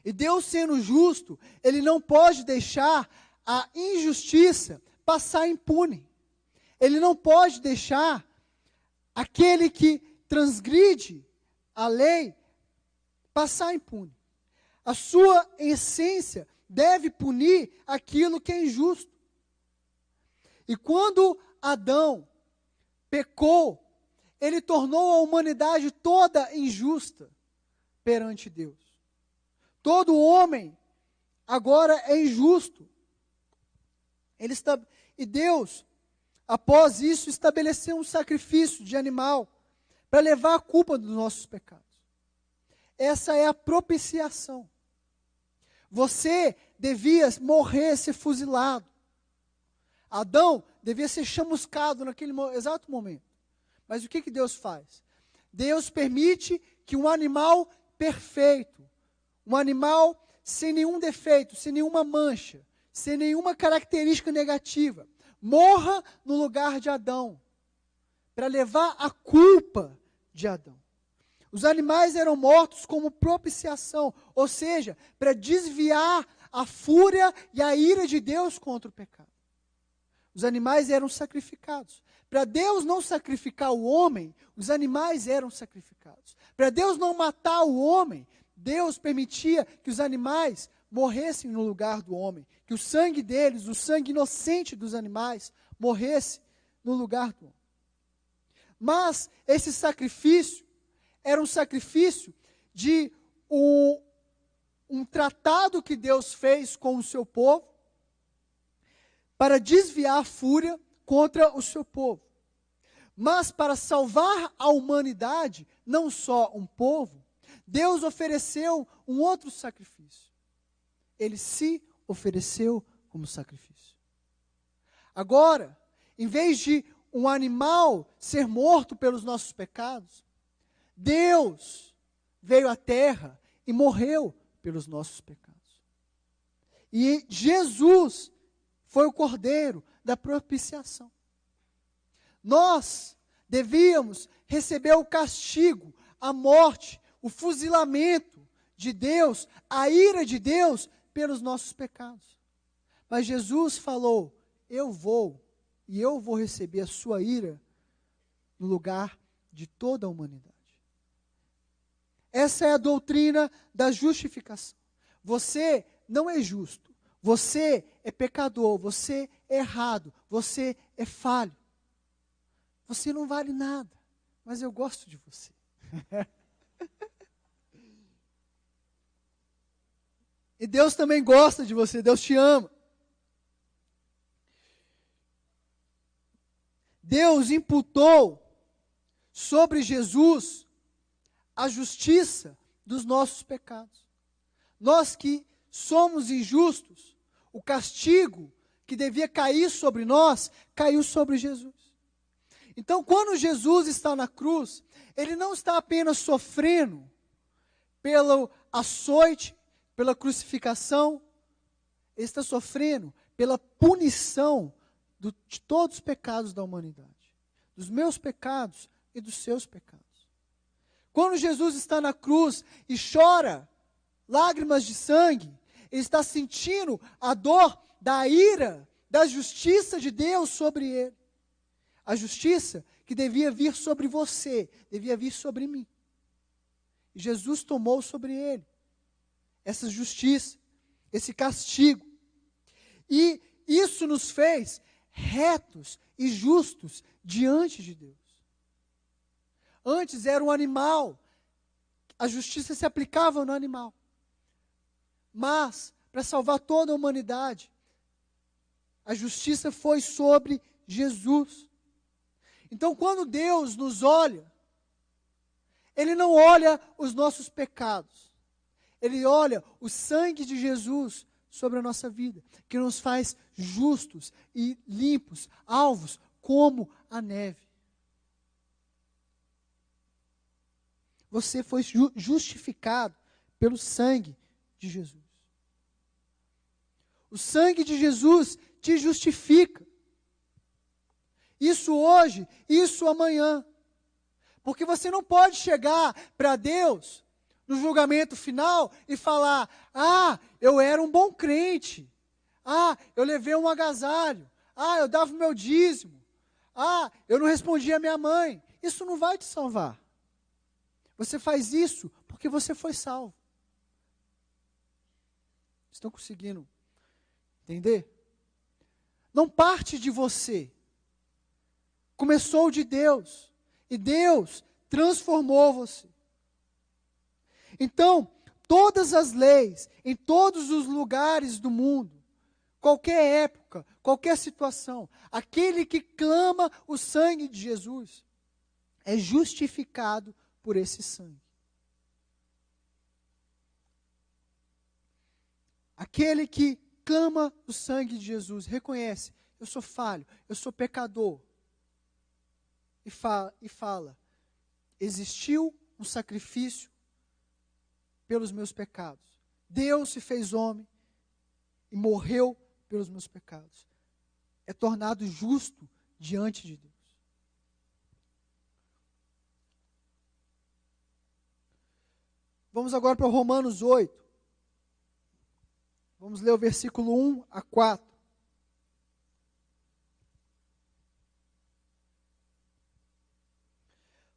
E Deus sendo justo, Ele não pode deixar a injustiça passar impune. Ele não pode deixar aquele que transgride a lei passar impune. A sua essência deve punir aquilo que é injusto. E quando Adão pecou, ele tornou a humanidade toda injusta perante Deus. Todo homem agora é injusto. E Deus, após isso, estabeleceu um sacrifício de animal para levar a culpa dos nossos pecados. Essa é a propiciação. Você devia morrer, ser fuzilado. Adão devia ser chamuscado naquele exato momento. Mas o que Deus faz? Deus permite que um animal perfeito, um animal sem nenhum defeito, sem nenhuma mancha, sem nenhuma característica negativa, morra no lugar de Adão, para levar a culpa de Adão. Os animais eram mortos como propiciação, ou seja, para desviar a fúria e a ira de Deus contra o pecado. Os animais eram sacrificados. Para Deus não sacrificar o homem, os animais eram sacrificados. Para Deus não matar o homem, Deus permitia que os animais morressem no lugar do homem. Que o sangue deles, o sangue inocente dos animais, morresse no lugar do homem. Mas esse sacrifício era um sacrifício de um tratado que Deus fez com o seu povo para desviar a fúria contra o seu povo. Mas para salvar a humanidade, não só um povo, Deus ofereceu um outro sacrifício. Ele se ofereceu como sacrifício. Agora, em vez de um animal ser morto pelos nossos pecados, Deus veio à terra e morreu pelos nossos pecados. E Jesus foi o cordeiro da propiciação. Nós devíamos receber o castigo, a morte, o fuzilamento de Deus, a ira de Deus pelos nossos pecados. Mas Jesus falou: eu vou receber a sua ira no lugar de toda a humanidade. Essa é a doutrina da justificação. Você não é justo, você é pecador, você é errado, você é falho. Você não vale nada, mas eu gosto de você. E Deus também gosta de você, Deus te ama. Deus imputou sobre Jesus a justiça dos nossos pecados. Nós que somos injustos, o castigo que devia cair sobre nós, caiu sobre Jesus. Então, quando Jesus está na cruz, Ele não está apenas sofrendo pelo açoite, pela crucificação, Ele está sofrendo pela punição de todos os pecados da humanidade, dos meus pecados e dos seus pecados. Quando Jesus está na cruz e chora lágrimas de sangue, Ele está sentindo a dor da ira, da justiça de Deus sobre Ele. A justiça que devia vir sobre você, devia vir sobre mim. E Jesus tomou sobre Ele essa justiça, esse castigo. E isso nos fez retos e justos diante de Deus. Antes era um animal, a justiça se aplicava no animal. Mas, para salvar toda a humanidade, a justiça foi sobre Jesus. Então, quando Deus nos olha, Ele não olha os nossos pecados. Ele olha o sangue de Jesus sobre a nossa vida, que nos faz justos e limpos, alvos como a neve. você foi justificado pelo sangue de Jesus. O sangue de Jesus te justifica. Isso hoje, isso amanhã. Porque você não pode chegar para Deus no julgamento final e falar: eu era um bom crente. Eu levei um agasalho. Eu dava o meu dízimo. Eu não respondi a minha mãe. Isso não vai te salvar. Você faz isso porque você foi salvo. Estão conseguindo entender? Não parte de você. Começou de Deus. E Deus transformou você. Então, todas as leis, em todos os lugares do mundo, qualquer época, qualquer situação, aquele que clama o sangue de Jesus é justificado por esse sangue. Aquele que clama o sangue de Jesus reconhece: eu sou falho, eu sou pecador. E fala: existiu um sacrifício pelos meus pecados. Deus se fez homem e morreu pelos meus pecados. É tornado justo diante de Deus. Vamos agora para Romanos 8. Vamos ler o versículo 1 a 4.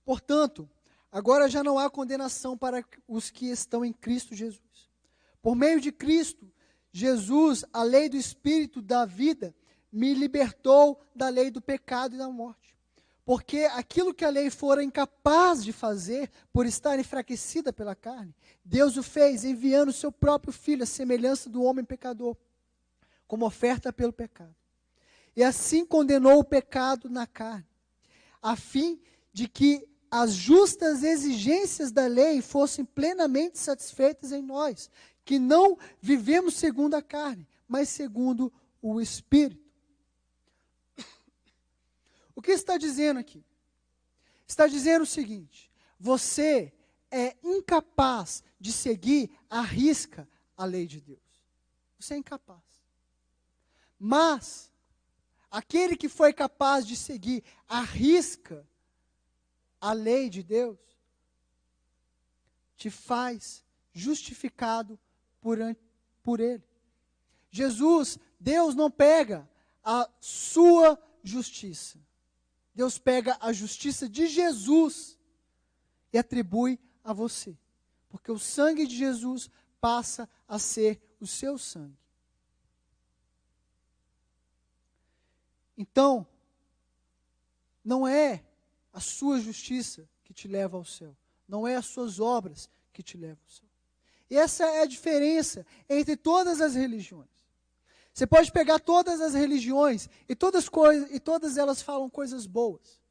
Portanto, agora já não há condenação para os que estão em Cristo Jesus. Por meio de Cristo Jesus, a lei do Espírito da vida me libertou da lei do pecado e da morte. Porque aquilo que a lei fora incapaz de fazer, por estar enfraquecida pela carne, Deus o fez enviando o seu próprio Filho, à semelhança do homem pecador, como oferta pelo pecado. E assim condenou o pecado na carne, a fim de que as justas exigências da lei fossem plenamente satisfeitas em nós, que não vivemos segundo a carne, mas segundo o Espírito. O que está dizendo aqui? Está dizendo o seguinte: você é incapaz de seguir à risca a lei de Deus. Você é incapaz. Mas aquele que foi capaz de seguir à risca a lei de Deus te faz justificado por Ele. Jesus, Deus não pega a sua justiça. Deus pega a justiça de Jesus e atribui a você. Porque o sangue de Jesus passa a ser o seu sangue. Então, não é a sua justiça que te leva ao céu. Não é as suas obras que te levam ao céu. E essa é a diferença entre todas as religiões. Você pode pegar todas as religiões e todas elas falam coisas boas.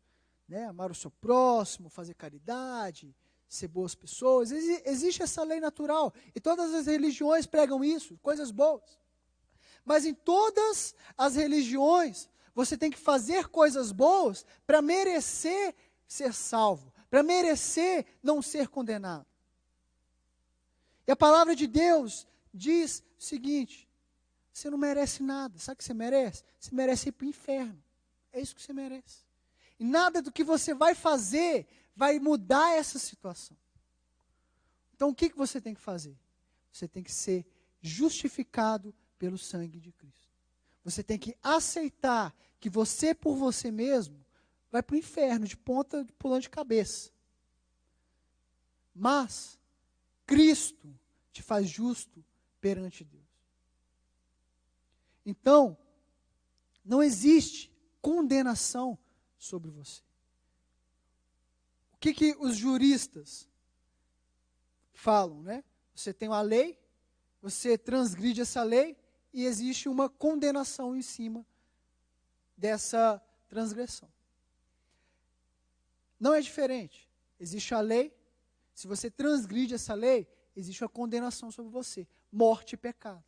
Né? Amar o seu próximo, fazer caridade, ser boas pessoas. Existe essa lei natural. E todas as religiões pregam isso, coisas boas. Mas em todas as religiões, você tem que fazer coisas boas para merecer ser salvo, para merecer não ser condenado. E a palavra de Deus diz o seguinte: você não merece nada. Sabe o que você merece? Você merece ir para o inferno. É isso que você merece. E nada do que você vai fazer vai mudar essa situação. Então o que você tem que fazer? Você tem que ser justificado pelo sangue de Cristo. Você tem que aceitar que você, por você mesmo, vai para o inferno, pulando de cabeça. Mas Cristo te faz justo perante Deus. Então, não existe condenação sobre você. O que os juristas falam, né? Você tem uma lei, você transgride essa lei e existe uma condenação em cima dessa transgressão. Não é diferente. Existe a lei, se você transgride essa lei, existe uma condenação sobre você, morte e pecado.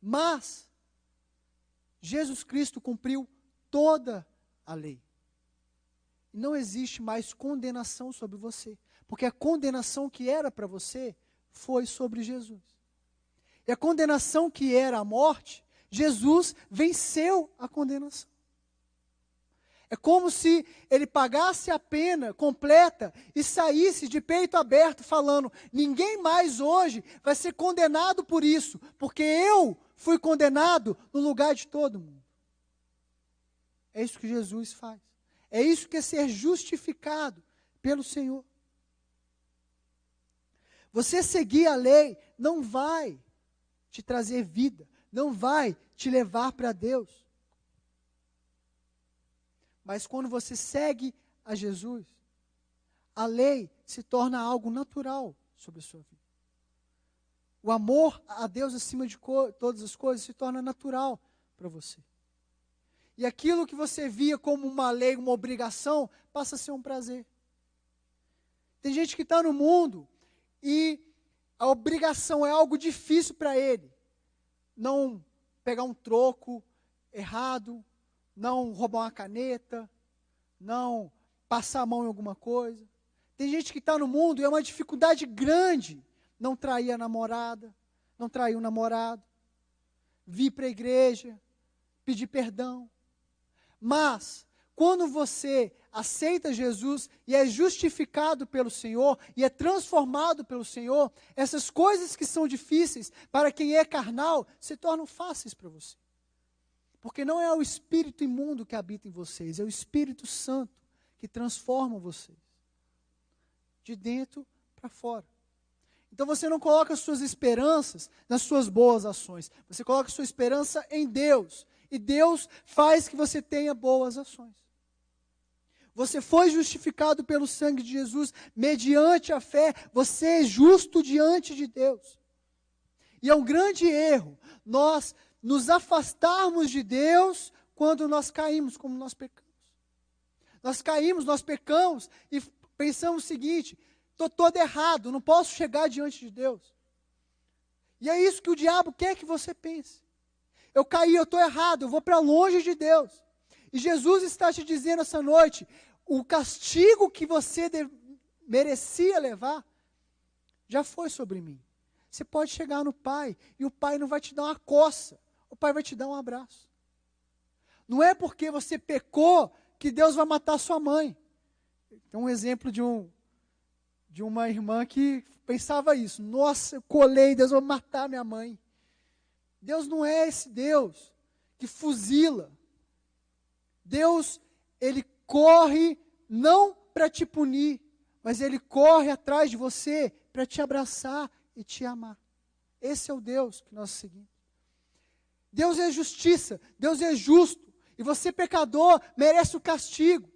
Mas Jesus Cristo cumpriu toda a lei. E não existe mais condenação sobre você. Porque a condenação que era para você foi sobre Jesus. E a condenação que era a morte, Jesus venceu a condenação. É como se ele pagasse a pena completa e saísse de peito aberto falando: ninguém mais hoje vai ser condenado por isso, porque eu fui condenado no lugar de todo mundo. É isso que Jesus faz. É isso que é ser justificado pelo Senhor. Você seguir a lei não vai te trazer vida, não vai te levar para Deus. Mas quando você segue a Jesus, a lei se torna algo natural sobre a sua vida. O amor a Deus acima de todas as coisas se torna natural para você. E aquilo que você via como uma lei, uma obrigação, passa a ser um prazer. Tem gente que está no mundo e a obrigação é algo difícil para ele. Não pegar um troco errado, não roubar uma caneta, não passar a mão em alguma coisa. Tem gente que está no mundo e é uma dificuldade grande não trair a namorada, não trair o namorado, vir para a igreja, pedir perdão. Mas, quando você aceita Jesus e é justificado pelo Senhor e é transformado pelo Senhor, essas coisas que são difíceis para quem é carnal se tornam fáceis para você. Porque não é o espírito imundo que habita em vocês, é o Espírito Santo que transforma vocês. De dentro para fora. Então você não coloca suas esperanças nas suas boas ações. Você coloca sua esperança em Deus. E Deus faz que você tenha boas ações. Você foi justificado pelo sangue de Jesus, mediante a fé, você é justo diante de Deus. E é um grande erro nós nos afastarmos de Deus quando nós caímos, como nós pecamos. Nós caímos, nós pecamos e pensamos o seguinte: estou todo errado, não posso chegar diante de Deus. E é isso que o diabo quer que você pense. Eu caí, eu estou errado, eu vou para longe de Deus. E Jesus está te dizendo essa noite, o castigo que você merecia levar, já foi sobre mim. Você pode chegar no Pai, e o Pai não vai te dar uma coça, o Pai vai te dar um abraço. Não é porque você pecou que Deus vai matar sua mãe. Tem um exemplo de uma irmã que pensava isso. Nossa, eu colei, Deus vai matar minha mãe. Deus não é esse Deus que fuzila. Deus, Ele corre não para te punir, mas Ele corre atrás de você para te abraçar e te amar. Esse é o Deus que nós seguimos. Deus é justiça, Deus é justo, e você, pecador, merece o castigo.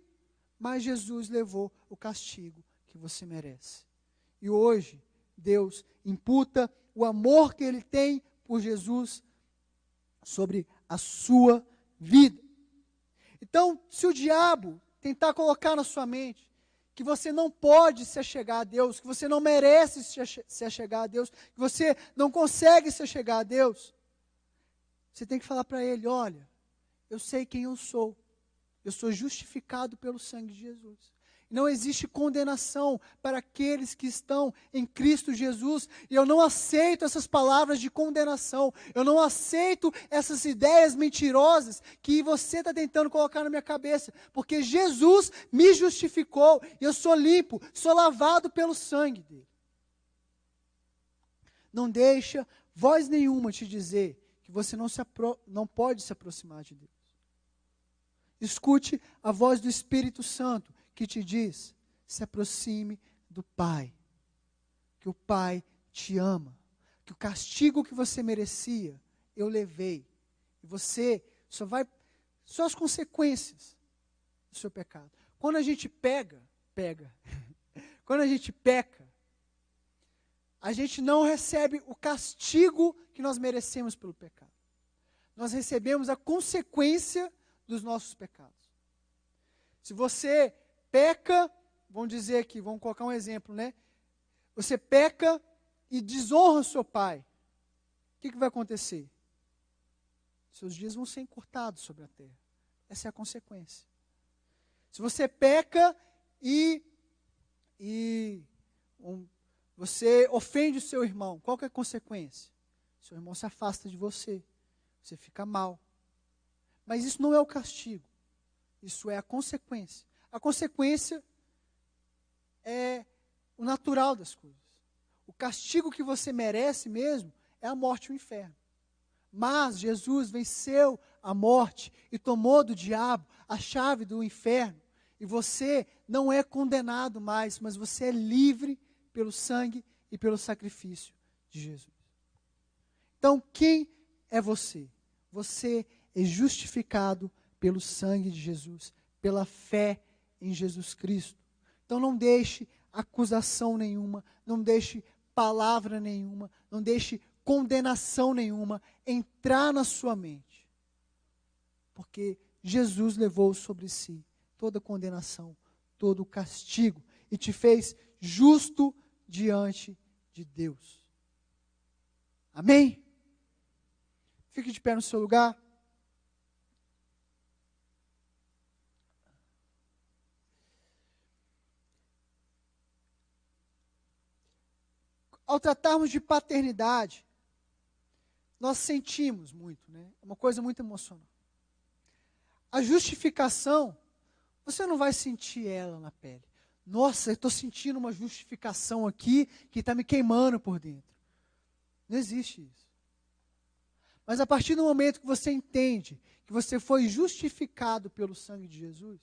Mas Jesus levou o castigo que você merece. E hoje, Deus imputa o amor que Ele tem por Jesus sobre a sua vida. Então, se o diabo tentar colocar na sua mente que você não pode se achegar a Deus, que você não merece se achegar a Deus, que você não consegue se achegar a Deus, você tem que falar para ele: olha, eu sei quem eu sou justificado pelo sangue de Jesus. Não existe condenação para aqueles que estão em Cristo Jesus. E eu não aceito essas palavras de condenação. Eu não aceito essas ideias mentirosas que você está tentando colocar na minha cabeça. Porque Jesus me justificou. E eu sou limpo, sou lavado pelo sangue dele. Não deixa voz nenhuma te dizer que você não pode se aproximar de Deus. Escute a voz do Espírito Santo que te diz: se aproxime do Pai, que o Pai te ama, que o castigo que você merecia, eu levei, e você só as consequências do seu pecado. Quando a gente quando a gente peca, a gente não recebe o castigo que nós merecemos pelo pecado. Nós recebemos a consequência dos nossos pecados. Se você peca, vamos dizer aqui, vamos colocar um exemplo, né? Você peca e desonra o seu pai. O que vai acontecer? Seus dias vão ser encurtados sobre a terra. Essa é a consequência. Se você peca e você ofende o seu irmão, qual que é a consequência? Seu irmão se afasta de você, você fica mal. Mas isso não é o castigo, isso é a consequência. A consequência é o natural das coisas. O castigo que você merece mesmo é a morte e o inferno. Mas Jesus venceu a morte e tomou do diabo a chave do inferno. E você não é condenado mais, mas você é livre pelo sangue e pelo sacrifício de Jesus. Então, quem é você? Você é justificado pelo sangue de Jesus, pela fé em Jesus Cristo. Então, não deixe acusação nenhuma, não deixe palavra nenhuma, não deixe condenação nenhuma entrar na sua mente. Porque Jesus levou sobre si toda condenação, todo o castigo e te fez justo diante de Deus. Amém? Fique de pé no seu lugar. Ao tratarmos de paternidade, nós sentimos muito, né? É uma coisa muito emocional. A justificação, você não vai sentir ela na pele. Nossa, eu estou sentindo uma justificação aqui que está me queimando por dentro. Não existe isso. Mas a partir do momento que você entende que você foi justificado pelo sangue de Jesus,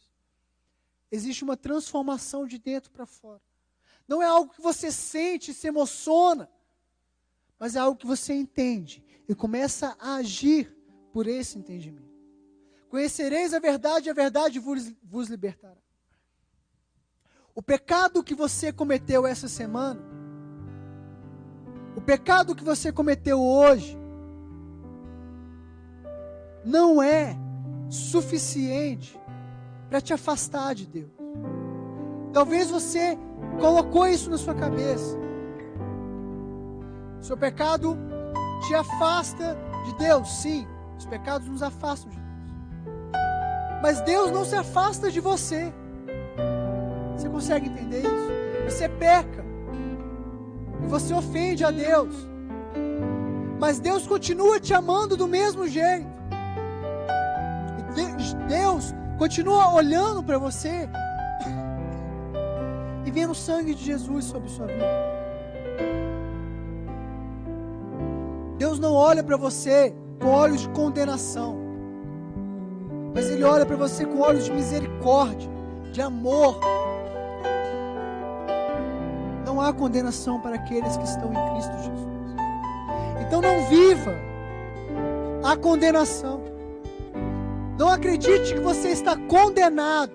existe uma transformação de dentro para fora. Não é algo que você sente, se emociona, mas é algo que você entende e começa a agir por esse entendimento. Conhecereis a verdade vos libertará. O pecado que você cometeu essa semana, o pecado que você cometeu hoje, não é suficiente para te afastar de Deus. Talvez você colocou isso na sua cabeça. Seu pecado te afasta de Deus. Sim, os pecados nos afastam de Deus. Mas Deus não se afasta de você. Você consegue entender isso? Você peca e você ofende a Deus, mas Deus continua te amando do mesmo jeito. E Deus continua olhando para você e vendo o sangue de Jesus sobre sua vida. Deus não olha para você com olhos de condenação, mas Ele olha para você com olhos de misericórdia, de amor. Não há condenação para aqueles que estão em Cristo Jesus. Então não viva a condenação. Não acredite que você está condenado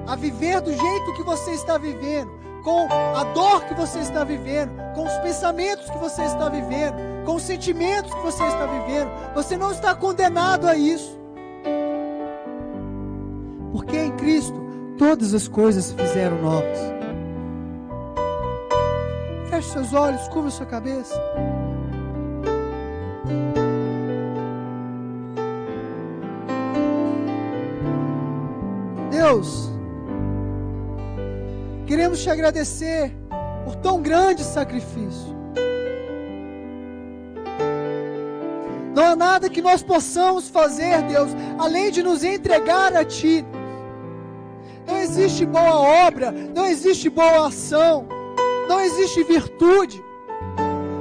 a viver do jeito que você está vivendo, com a dor que você está vivendo, com os pensamentos que você está vivendo, com os sentimentos que você está vivendo. Você não está condenado a isso. Porque em Cristo todas as coisas se fizeram novas. Feche seus olhos, curva sua cabeça. Deus, queremos te agradecer por tão grande sacrifício. Não há nada que nós possamos fazer, Deus, além de nos entregar a Ti. Não existe boa obra, não existe boa ação, não existe virtude.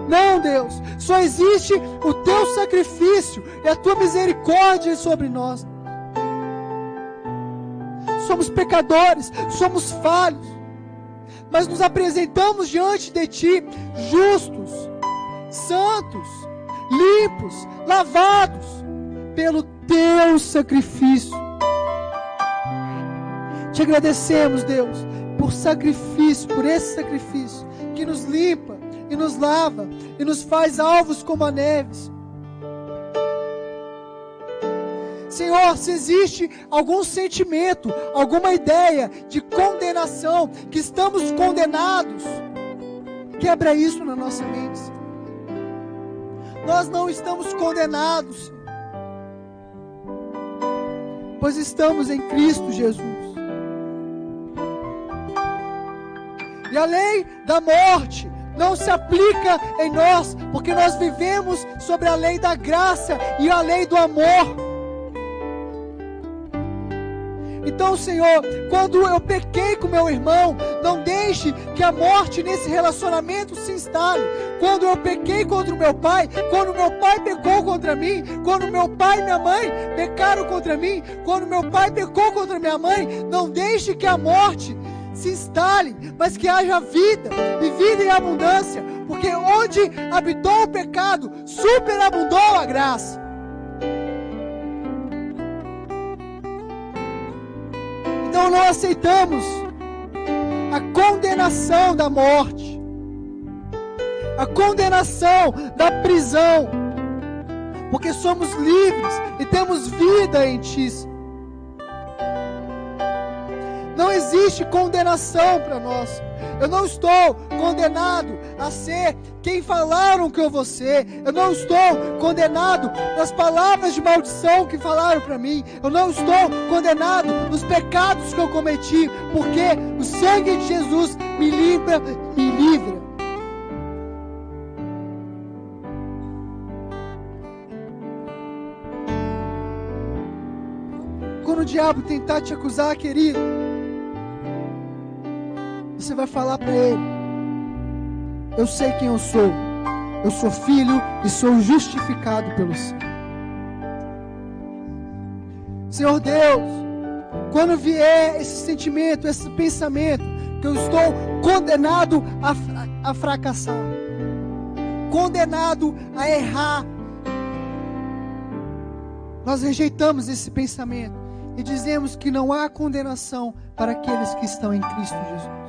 Não, Deus, só existe o Teu sacrifício e a Tua misericórdia sobre nós. Somos pecadores, somos falhos, mas nos apresentamos diante de Ti, justos, santos, limpos, lavados, pelo Teu sacrifício. Te agradecemos, Deus, por sacrifício, por esse sacrifício, que nos limpa, e nos lava, e nos faz alvos como a neve. Senhor, se existe algum sentimento, alguma ideia de condenação, que estamos condenados, quebra isso na nossa mente. Nós não estamos condenados, pois estamos em Cristo Jesus. E a lei da morte não se aplica em nós, porque nós vivemos sobre a lei da graça e a lei do amor. Então, Senhor, quando eu pequei com meu irmão, não deixe que a morte nesse relacionamento se instale. Quando eu pequei contra o meu pai, quando meu pai pecou contra mim, quando meu pai e minha mãe pecaram contra mim, quando meu pai pecou contra minha mãe, não deixe que a morte se instale, mas que haja vida, e vida em abundância, porque onde habitou o pecado, superabundou a graça. Então não aceitamos a condenação da morte, a condenação da prisão, porque somos livres e temos vida em Ti. Não existe condenação para nós. Eu não estou condenado a ser quem falaram que eu vou ser. Eu não estou condenado nas palavras de maldição que falaram para mim. Eu não estou condenado nos pecados que eu cometi, porque o sangue de Jesus me livra, me livra. Quando o diabo tentar te acusar, querido, você vai falar para ele: eu sei quem eu sou filho e sou justificado pelo Senhor. Senhor Deus, quando vier esse sentimento, esse pensamento, que eu estou condenado a fracassar, condenado a errar, nós rejeitamos esse pensamento e dizemos que não há condenação para aqueles que estão em Cristo Jesus.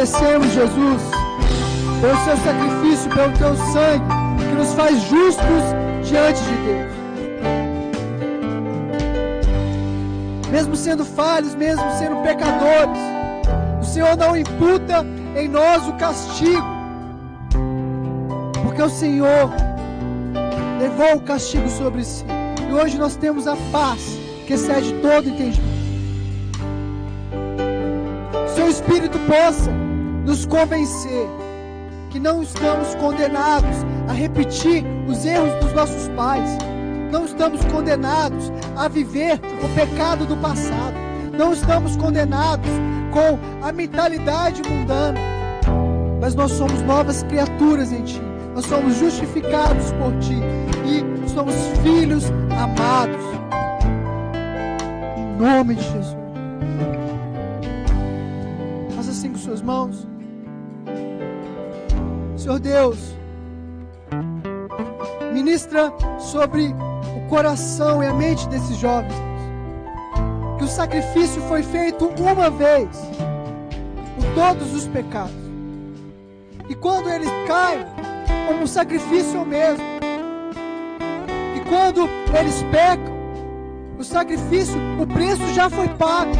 Agradecemos, Jesus, pelo seu sacrifício, pelo teu sangue, que nos faz justos diante de Deus. Mesmo sendo falhos, mesmo sendo pecadores, o Senhor não imputa em nós o castigo, porque o Senhor levou o castigo sobre si. E hoje nós temos a paz que excede todo entendimento. Seu Espírito possa nos convencer que não estamos condenados a repetir os erros dos nossos pais. Não estamos condenados a viver o pecado do passado. Não estamos condenados com a mentalidade mundana. Mas nós somos novas criaturas em Ti. Nós somos justificados por Ti. E somos filhos amados. Em nome de Jesus. Faça assim com suas mãos. Senhor Deus, ministra sobre o coração e a mente desses jovens. Que o sacrifício foi feito uma vez por todos os pecados. E quando eles caem, como sacrifício é o mesmo. E quando eles pecam, o sacrifício, o preço já foi pago.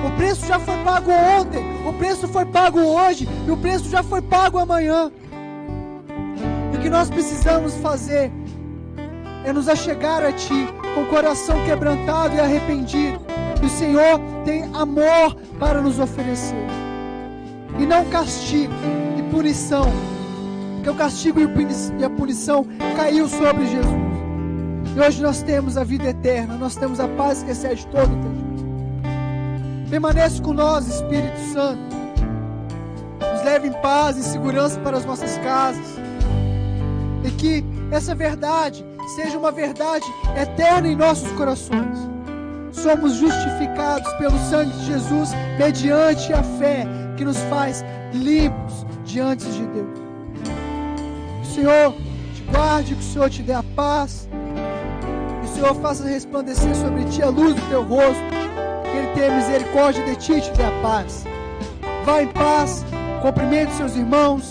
O preço já foi pago ontem, o preço foi pago hoje e o preço já foi pago amanhã. E o que nós precisamos fazer é nos achegar a Ti com o coração quebrantado e arrependido. E o Senhor tem amor para nos oferecer. E não castigo e punição, porque o castigo e a punição caiu sobre Jesus. E hoje nós temos a vida eterna, nós temos a paz que excede todo entendimento. Permaneça com nós, Espírito Santo. Nos leve em paz e segurança para as nossas casas. E que essa verdade seja uma verdade eterna em nossos corações. Somos justificados pelo sangue de Jesus mediante a fé que nos faz limpos diante de Deus. Que o Senhor te guarde, que o Senhor te dê a paz. Que o Senhor faça resplandecer sobre ti a luz do teu rosto. Que Ele tenha misericórdia de ti e te dê a paz. Vá em paz, cumprimente seus irmãos.